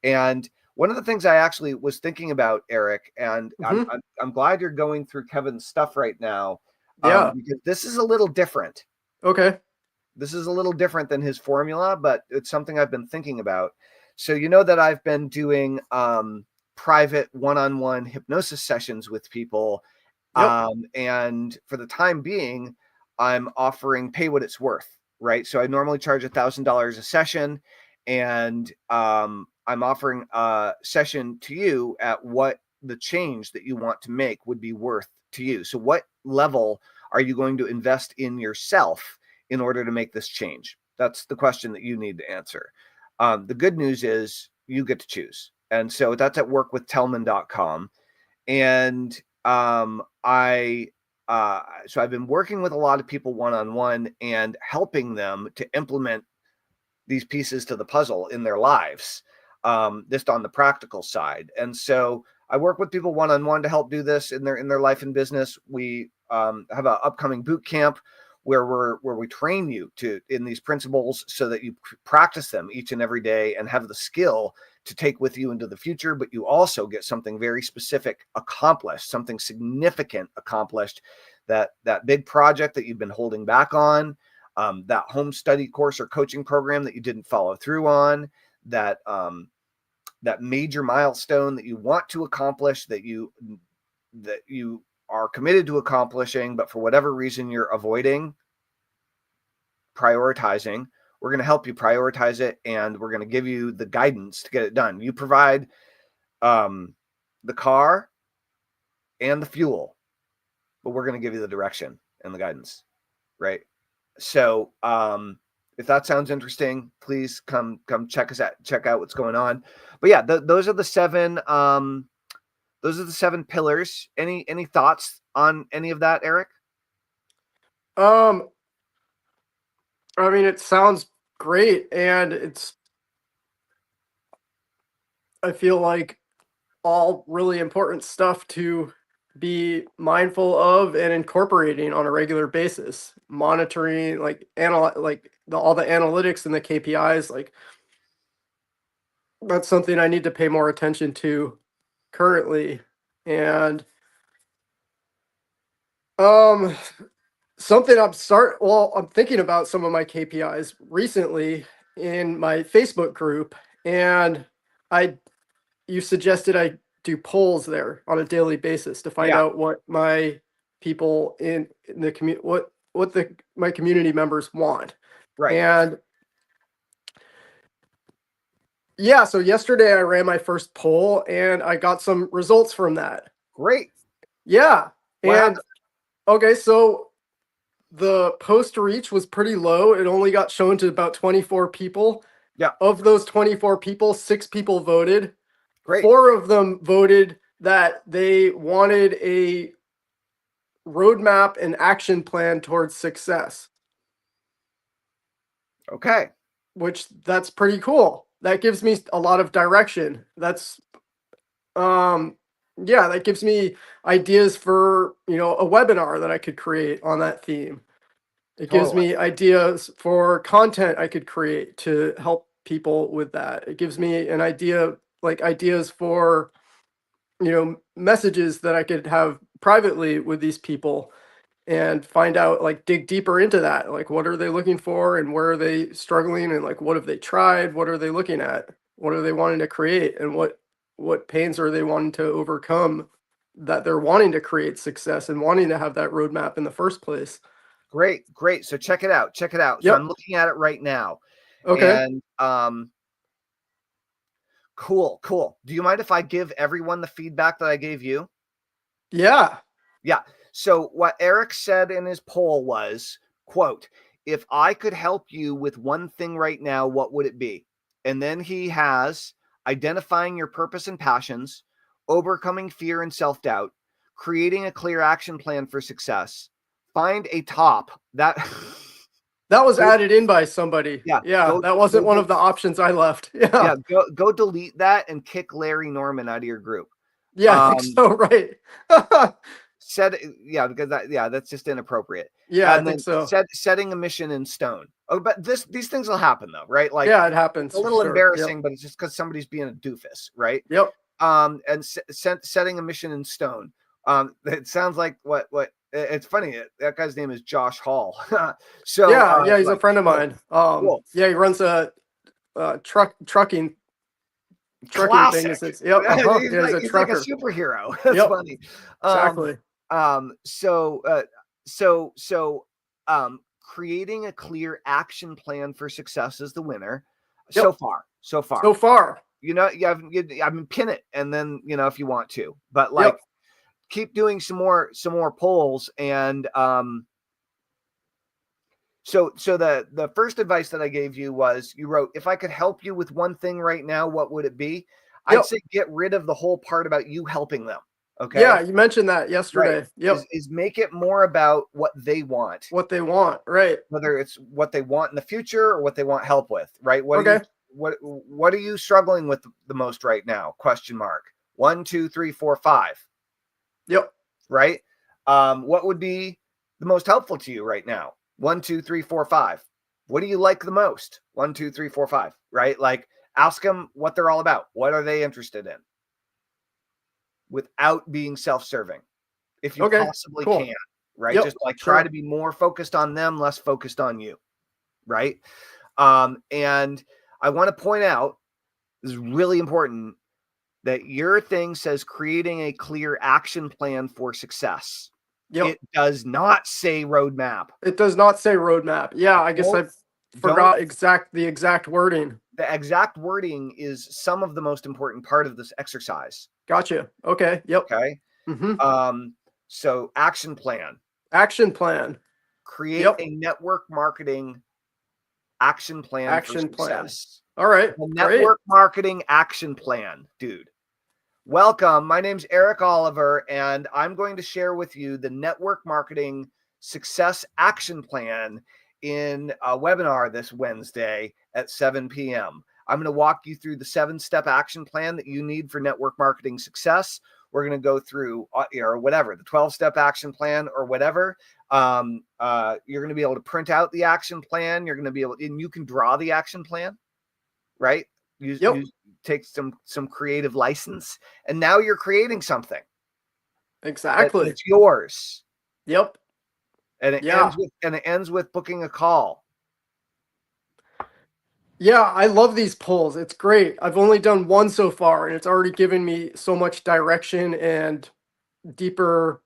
And one of the things I actually was thinking about, Eric, and I'm glad you're going through Kevin's stuff right now, Yeah. because this is a little different. Okay. This is a little different than his formula, but it's something I've been thinking about. So you know that I've been doing private one-on-one hypnosis sessions with people, Yep. and for the time being, I'm offering pay what it's worth, right? So I normally charge $1,000 a session, and I'm offering a session to you at what the change that you want to make would be worth to you. So what level are you going to invest in yourself in order to make this change? That's the question that you need to answer. The good news is you get to choose. And so that's at workwithtellman.com. And so I've been working with a lot of people one-on-one and helping them to implement these pieces to the puzzle in their lives, just on the practical side. And so I work with people one-on-one to help do this in their life and business. We have an upcoming boot camp where we train you in these principles so that you practice them each and every day and have the skill to take with you into the future, but you also get something very specific accomplished, something significant accomplished, that big project that you've been holding back on, that home study course or coaching program that you didn't follow through on, that major milestone that you want to accomplish, that you are committed to accomplishing, but for whatever reason you're avoiding prioritizing. We're going to help you prioritize it, and we're going to give you the guidance to get it done. You provide the car and the fuel, but we're going to give you the direction and the guidance, right? So if that sounds interesting, please come check out what's going on. But yeah, those are the seven pillars. Any thoughts on any of that, Eric? I mean, it sounds great, and I feel like all really important stuff to be mindful of and incorporating on a regular basis. Monitoring, like all the analytics and the KPIs, like that's something I need to pay more attention to currently. And um something I'm thinking about some of my KPIs recently in my Facebook group, and I you suggested I do polls there on a daily basis to find Yeah, out what my people in the community what the my community members want. right. And yeah, so yesterday I ran my first poll and I got some results from that. Great. Yeah. What And happened? okay, so the post reach was pretty low. It only got shown to about 24 people. Yeah, Of those 24 people, 6 people voted. great. 4 of them voted that they wanted a roadmap and action plan towards success, Okay. which that's pretty cool. That gives me a lot of direction. Um yeah, that gives me ideas for, a webinar that I could create on that theme. It gives Totally. me ideas for content I could create to help people with that. It gives me an idea, like ideas for, messages that I could have privately with these people. and find out, like, dig deeper into that. Like, what are they looking for and where are they struggling, and like what have they tried? What are they looking at? What are they wanting to create, and what pains are they wanting to overcome that they're wanting to create success and wanting to have that roadmap in the first place. Great, great. So check it out. Check it out. So I'm Yep. looking at it right now. Okay. And cool, cool. Do you mind if I give everyone the feedback that I gave you? Yeah. Yeah. So what Eric said in his poll was, quote, if I could help you with one thing right now, what would it be? And then he has identifying your purpose and passions, overcoming fear and self-doubt, creating a clear action plan for success, find a top that That was added in by somebody. yeah, Yeah, that wasn't one of the options I left. Yeah. Yeah, go delete that and kick Larry Norman out of your group. Yeah, I think so, right. Yeah, because that's just inappropriate. Yeah, I And think then so. setting a mission in stone. Oh, but these things will happen though, right? Like, Yeah, it happens it's a for little sure. embarrassing, Yep. but it's just because somebody's being a doofus, right? Yep. And setting a mission in stone. It sounds like what it's funny. That guy's name is Josh Hall. So Yeah, he's a like, friend of mine. cool. Yeah, he runs a trucking thing. Classic. Is it? Yep. Uh-huh. Yeah, he's a He's like a trucker. superhero. That's Yep. funny. Exactly. So creating a clear action plan for success is the winner. Yep. So far. So far. You know, I mean, pin it, and then if you want to, but like, Yep. keep doing some more polls. And so the first advice that I gave you was, you wrote, if I could help you with one thing right now, what would it be? I'd Yep. say get rid of the whole part about you helping them. Okay. Yeah, you mentioned that yesterday. Right. Yep. Is make it more about what they want. What they want, right? Whether it's what they want in the future or what they want help with, right? Okay. What are you struggling with the most right now? Question mark. 1, 2, 3, 4, 5. Yep. Right. What would be the most helpful to you right now? 1, 2, 3, 4, 5. What do you like the most? 1, 2, 3, 4, 5. Right. Like, ask them what they're all about. What are they interested in? Without being self-serving, if you possibly can, right? Yep. Just like, try to be more focused on them, less focused on you, right? And I want to point out, this is really important, that your thing says creating a clear action plan for success. Yep. It does not say roadmap. It does not say roadmap. Yeah, I guess I forgot the exact wording. The exact wording is some of the most important part of this exercise. Gotcha. Okay. Yep. Okay. So action plan. Action plan. Create a network marketing action plan for success. All right. A network marketing action plan, dude. Welcome. My name's Eric Oliver, and I'm going to share with you the network marketing success action plan in a webinar this Wednesday at 7 p.m. I'm going to walk you through the 7-step action plan that you need for network marketing success. We're going to go through, or whatever, the 12-step action plan or whatever. You're going to be able to print out the action plan. You're going to be able, and you can draw the action plan, right? You take some creative license, and now you're creating something. Exactly. It's yours. Yep. And it ends with booking a call. Yeah, I love these polls. It's great. I've only done one so far, and it's already given me so much direction and deeper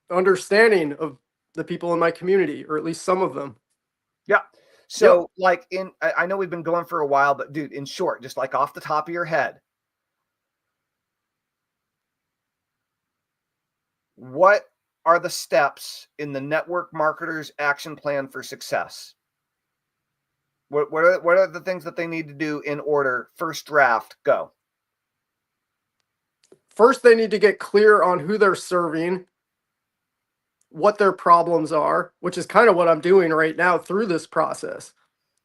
understanding of the people in my community, or at least some of them. Yeah. So like, I know we've been going for a while, but dude, in short, just like off the top of your head, what are the steps in the network marketer's action plan for success? What are the things that they need to do in order? First draft, go. First, they need to get clear on who they're serving, what their problems are, which is kind of what I'm doing right now through this process.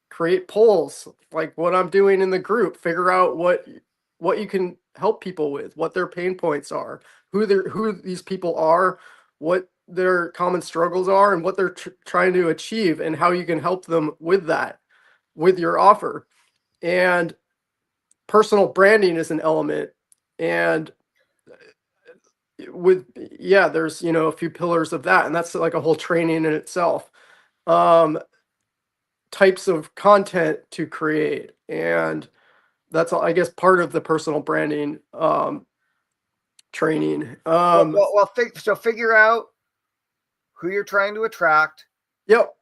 Create polls, like what I'm doing in the group, figure out what you can help people with, what their pain points are, who these people are, what their common struggles are, and what they're trying to achieve, and how you can help them with that, with your offer. And personal branding is an element. And there's, a few pillars of that, and that's like a whole training in itself. Um, Types of content to create, and that's I guess part of the personal branding training. So figure out who you're trying to attract. Yep.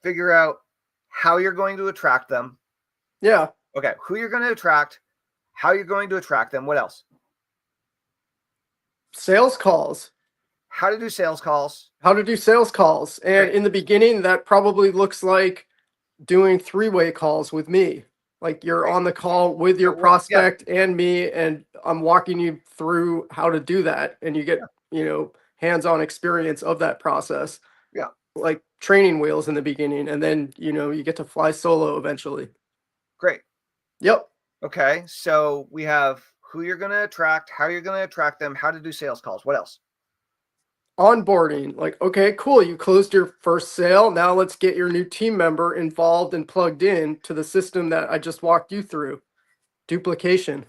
Figure out how you're going to attract them. Yeah. Okay, who you're going to attract, how you're going to attract them. What else? Sales calls. How to do sales calls. How to do sales calls. And Great. in the beginning, that probably looks like doing three-way calls with me. Like you're Great. on the call with your prospect and me, and I'm walking you through how to do that. And you get, hands-on experience of that process. Yeah. Like training wheels in the beginning, and then, you get to fly solo eventually. Great. Yep. Okay, so we have who you're going to attract, how you're going to attract them, how to do sales calls. What else? Onboarding. Like, okay, cool. You closed your first sale. Now let's get your new team member involved and plugged in to the system that I just walked you through. Duplication.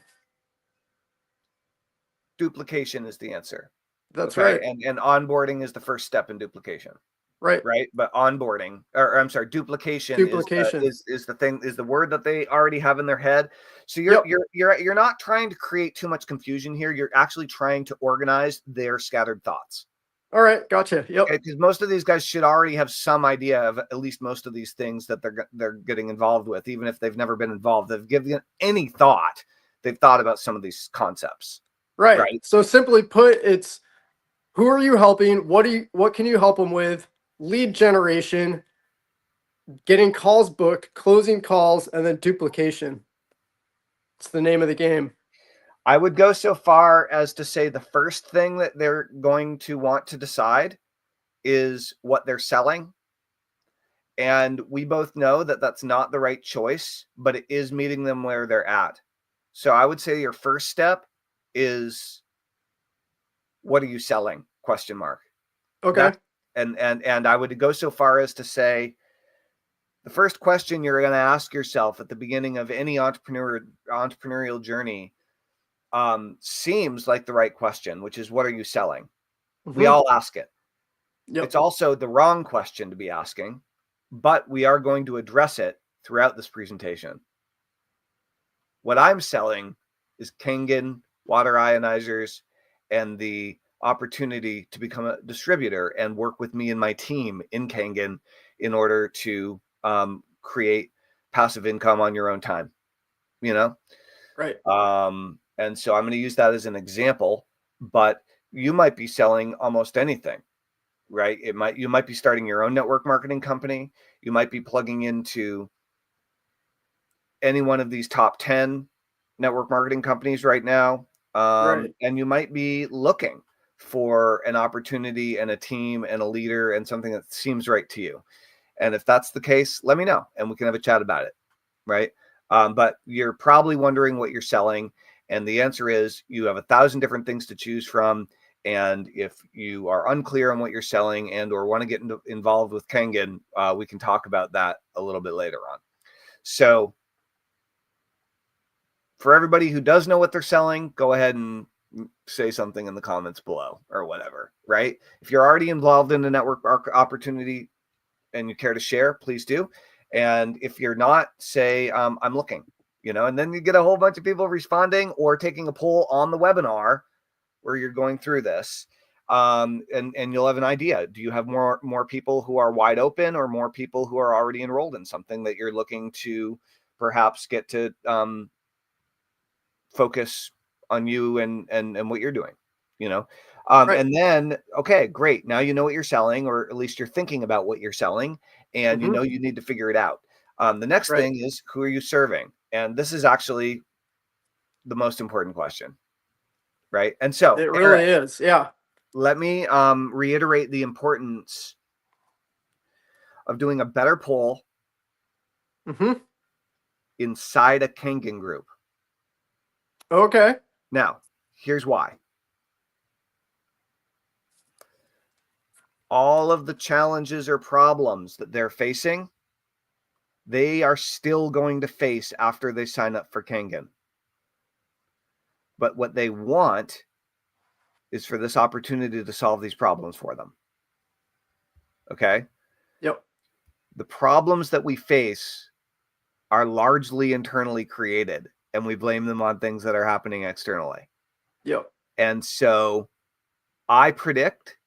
Duplication is the answer. That's okay? right. And onboarding is the first step in duplication. Right. Right. But onboarding, or I'm sorry, duplication Duplication. is the thing, is the word that they already have in their head. So you're not trying to create too much confusion here. You're actually trying to organize their scattered thoughts. All right, gotcha. Yep. Okay, because most of these guys should already have some idea of at least most of these things that they're getting involved with, even if they've never been involved. They've given any thought. They've thought about some of these concepts. Right. So simply put, it's who are you helping? What can you help them with? Lead generation, getting calls booked, closing calls, and then duplication. It's the name of the game. I would go so far as to say the first thing that they're going to want to decide is what they're selling. And we both know that that's not the right choice, but it is meeting them where they're at. So I would say your first step is, what are you selling? Question mark. Okay. And I would go so far as to say the first question you're going to ask yourself at the beginning of any entrepreneurial journey seems like the right question, which is, what are you selling? Mm-hmm. We all ask it. Yep. It's also the wrong question to be asking, but we are going to address it throughout this presentation. What I'm selling is Kangen water ionizers and the opportunity to become a distributor and work with me and my team in Kangen in order to create passive income on your own time, Right. And so I'm going to use that as an example, but you might be selling almost anything, right? You might be starting your own network marketing company. You might be plugging into any one of these top 10 network marketing companies right now. Right. And you might be looking for an opportunity and a team and a leader and something that seems right to you. And if that's the case, let me know and we can have a chat about it. Right. But you're probably wondering what you're selling. And the answer is you have 1,000 different things to choose from. And if you are unclear on what you're selling and or want to get involved with Kangen, we can talk about that a little bit later on. So for everybody who does know what they're selling, go ahead and say something in the comments below or whatever, right? If you're already involved in the network opportunity and you care to share, please do. And if you're not, say, I'm looking, and then you get a whole bunch of people responding or taking a poll on the webinar where you're going through this. And you'll have an idea. Do you have more people who are wide open or more people who are already enrolled in something that you're looking to perhaps get to focus on you and what you're doing, right. And then, okay, great. Now you know what you're selling, or at least you're thinking about what you're selling, and you need to figure it out. The next thing is, who are you serving? And this is actually the most important question, right? And so it really is. Yeah. Let me reiterate the importance of doing a better poll inside a Kangen group. Okay. Now, here's why. All of the challenges or problems that they're facing, they are still going to face after they sign up for Kangen. But what they want is for this opportunity to solve these problems for them. Okay? Yep. The problems that we face are largely internally created, and we blame them on things that are happening externally. Yep. And so I predict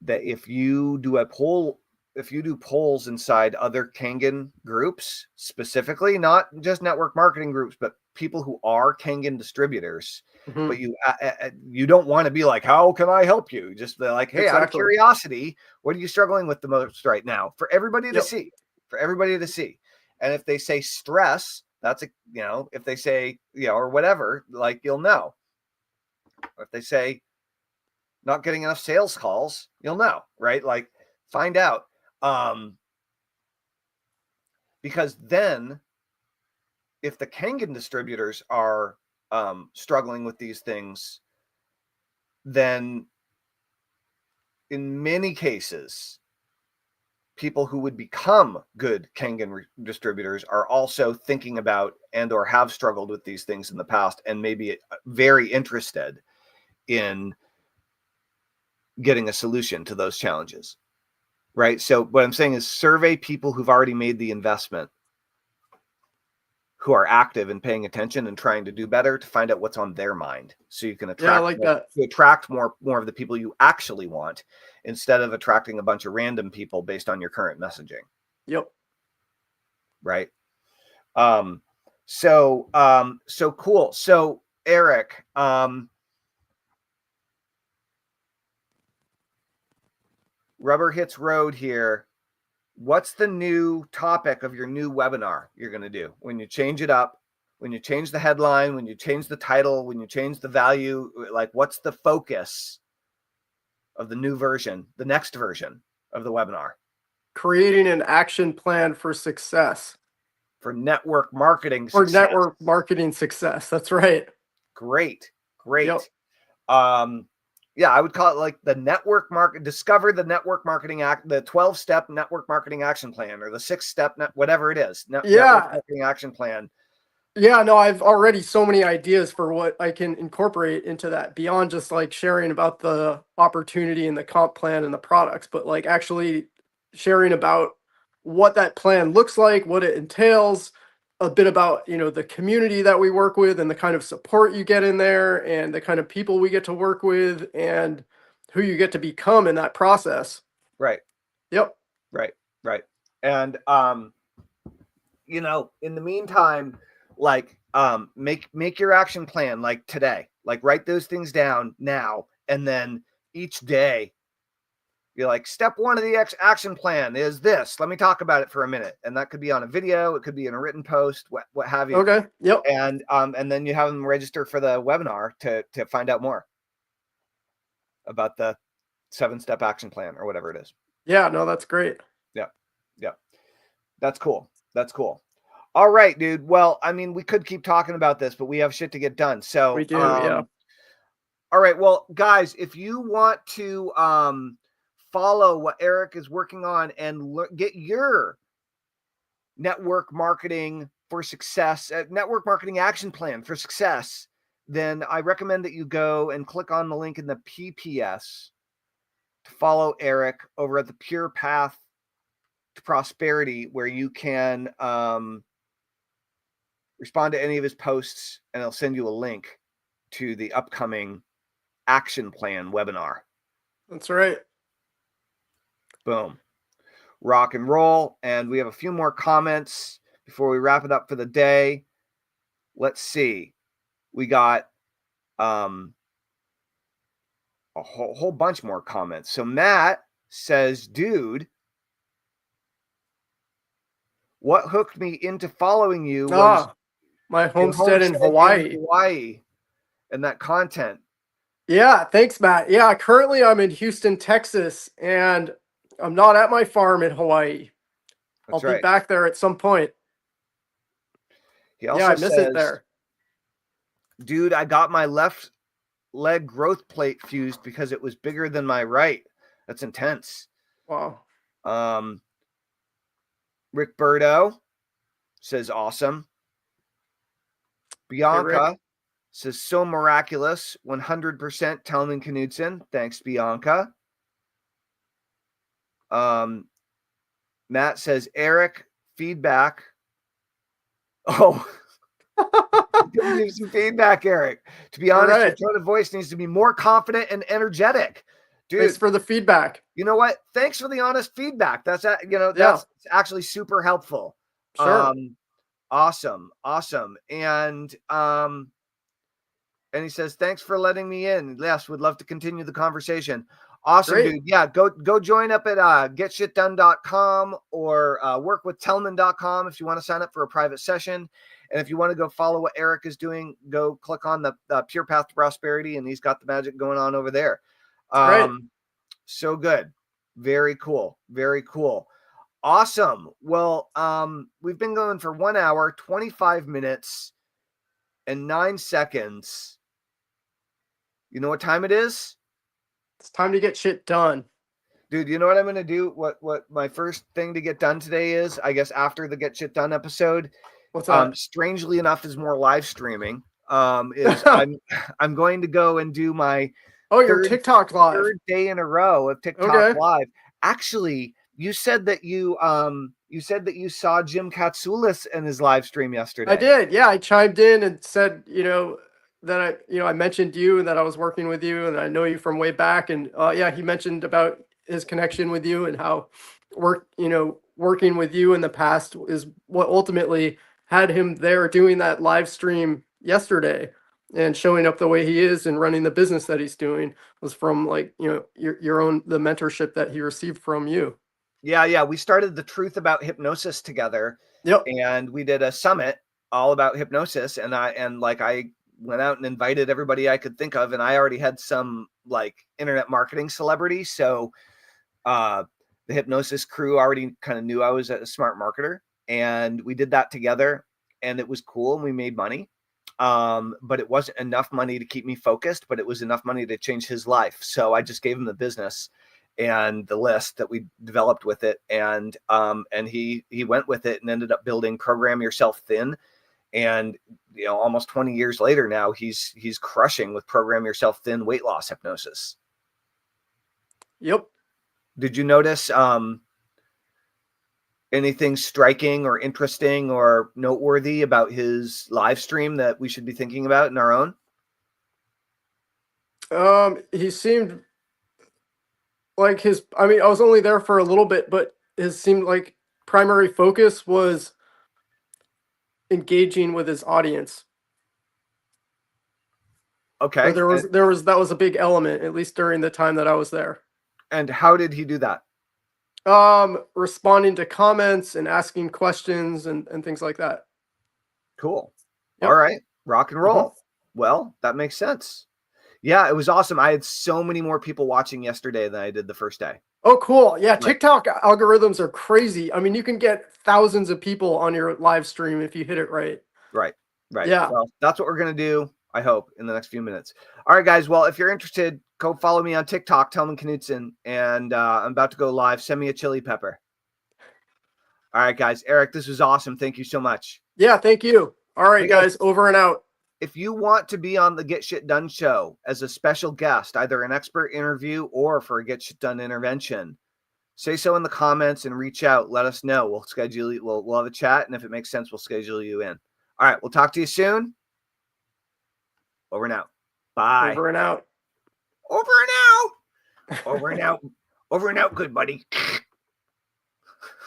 that if you do polls inside other Kangen groups, specifically, not just network marketing groups, but people who are Kangen distributors, but you don't want to be like, how can I help you? Just be like, hey, out of curiosity, what are you struggling with the most right now? For everybody to see, And if they say stress, that's if they say, or whatever, like, you'll know. Or if they say not getting enough sales calls, you'll know, right? Like, find out. Because then if the Kangen distributors are struggling with these things, then in many cases, people who would become good Kangen distributors are also thinking about and or have struggled with these things in the past, and maybe very interested in getting a solution to those challenges, right? So what I'm saying is survey people who've already made the investment, who are active and paying attention and trying to do better, to find out what's on their mind, so you can attract more of the people you actually want, instead of attracting a bunch of random people based on your current messaging. Yep. Right. So cool. So Eric, rubber hits road here. What's the new topic of your new webinar you're going to do when you change it up, when you change the headline, when you change the title, when you change the value? Like, what's the focus of the new version, the next version of the webinar? Creating an action plan for success. For network marketing success. For network marketing success. That's right. Great. Yep. Yeah, I would call it like the discover the network marketing the 12-step network marketing action plan, or the 6-step whatever it is. Network marketing action plan. Yeah, no, I've already so many ideas for what I can incorporate into that, beyond just like sharing about the opportunity and the comp plan and the products, but like actually sharing about what that plan looks like, what it entails, a bit about, the community that we work with and the kind of support you get in there and the kind of people we get to work with and who you get to become in that process. Right. Yep. Right. And, in the meantime, like, make your action plan, like today, like write those things down now. And then each day you're like, step 1 of the action plan is this. Let me talk about it for a minute. And that could be on a video. It could be in a written post, what have you. Okay. Yep. And then you have them register for the webinar to find out more about the 7-step action plan or whatever it is. Yeah, no, that's great. Yeah. That's cool. All right, dude. Well, I mean, we could keep talking about this, but we have shit to get done. So we do. Yeah. All right. Well, guys, if you want to follow what Eric is working on and get your network marketing for success, network marketing action plan for success, then I recommend that you go and click on the link in the PPS to follow Eric over at the Pure Path to Prosperity, where you can respond to any of his posts, and I'll send you a link to the upcoming action plan webinar. That's right. Boom. Rock and roll. And we have a few more comments before we wrap it up for the day. Let's see. We got a whole bunch more comments. So Matt says, dude, what hooked me into following you was my homestead in Hawaii. And that content. Yeah, thanks, Matt. Yeah, currently I'm in Houston, Texas, and I'm not at my farm in Hawaii. I'll be back there at some point. He also I miss it there. Dude, I got my left leg growth plate fused because it was bigger than my right. That's intense. Wow. Rick Birdo says awesome. Bianca Says so miraculous, 100% Telman Knudsen. Thanks, Bianca. Matt says Eric feedback. Oh, give some feedback, Eric. To be honest, your tone of voice needs to be more confident and energetic. Dude, thanks for the feedback. You know what? Thanks for the honest feedback. That's that's actually super helpful. Sure. Awesome. And he says, thanks for letting me in. Yes, would love to continue the conversation. Awesome, Great. Dude. Yeah, go join up at getshitdone.com or workwithtelman.com if you want to sign up for a private session. And if you want to go follow what Eric is doing, go click on the Pure Path to Prosperity, and he's got the magic going on over there. Great. So good. Very cool. Very cool. Awesome. Well, we've been going for 1 hour, 25 minutes, and 9 seconds. You know what time it is? It's time to get shit done. Dude, you know what I'm going to do? What my first thing to get done today is, I guess after the Get Shit Done episode, what's that? Strangely enough, is more live streaming. Is I'm going to go and do my your TikTok live. Third day in a row of TikTok live. Actually, you said that you saw Jim Katsoulis in his live stream yesterday. I did. Yeah, I chimed in and said, that I mentioned you and that I was working with you and I know you from way back. And he mentioned about his connection with you and how working with you in the past is what ultimately had him there doing that live stream yesterday and showing up the way he is and running the business that he's doing was from the mentorship that he received from you. Yeah. We started the Truth About Hypnosis together. Yep. And we did a summit all about hypnosis. And I went out and invited everybody I could think of. And I already had some internet marketing celebrity. So the hypnosis crew already kind of knew I was a smart marketer. And we did that together. And it was cool. And we made money. But it wasn't enough money to keep me focused, but it was enough money to change his life. So I just gave him the business and the list that we developed with it. And he went with it and ended up building Program Yourself Thin. And, almost 20 years later now, he's crushing with Program Yourself Thin weight loss hypnosis. Yep. Did you notice anything striking or interesting or noteworthy about his live stream that we should be thinking about in our own? He seemed like I was only there for a little bit, but his seemed like primary focus was engaging with his audience. Okay. Or that was a big element, at least during the time that I was there. And how did he do that? Responding to comments and asking questions and things like that. Cool. Yep. All right. Rock and roll. Mm-hmm. Well, that makes sense. Yeah, it was awesome. I had so many more people watching yesterday than I did the first day. Oh, cool. Yeah, TikTok algorithms are crazy. I mean, you can get thousands of people on your live stream if you hit it right. Right. Yeah. Well, that's what we're going to do, I hope, in the next few minutes. All right, guys. Well, if you're interested, go follow me on TikTok, Telman Knudsen, and I'm about to go live. Send me a chili pepper. All right, guys. Eric, this was awesome. Thank you so much. Yeah, thank you. All right, guys, over and out. If you want to be on the Get Shit Done show as a special guest, either an expert interview or for a Get Shit Done intervention, say so in the comments and reach out. Let us know. We'll schedule you. We'll have a chat, and if it makes sense, we'll schedule you in. All right, we'll talk to you soon. Over and out. Bye. Over and out. Over and out. Over and out. Over and out, good buddy.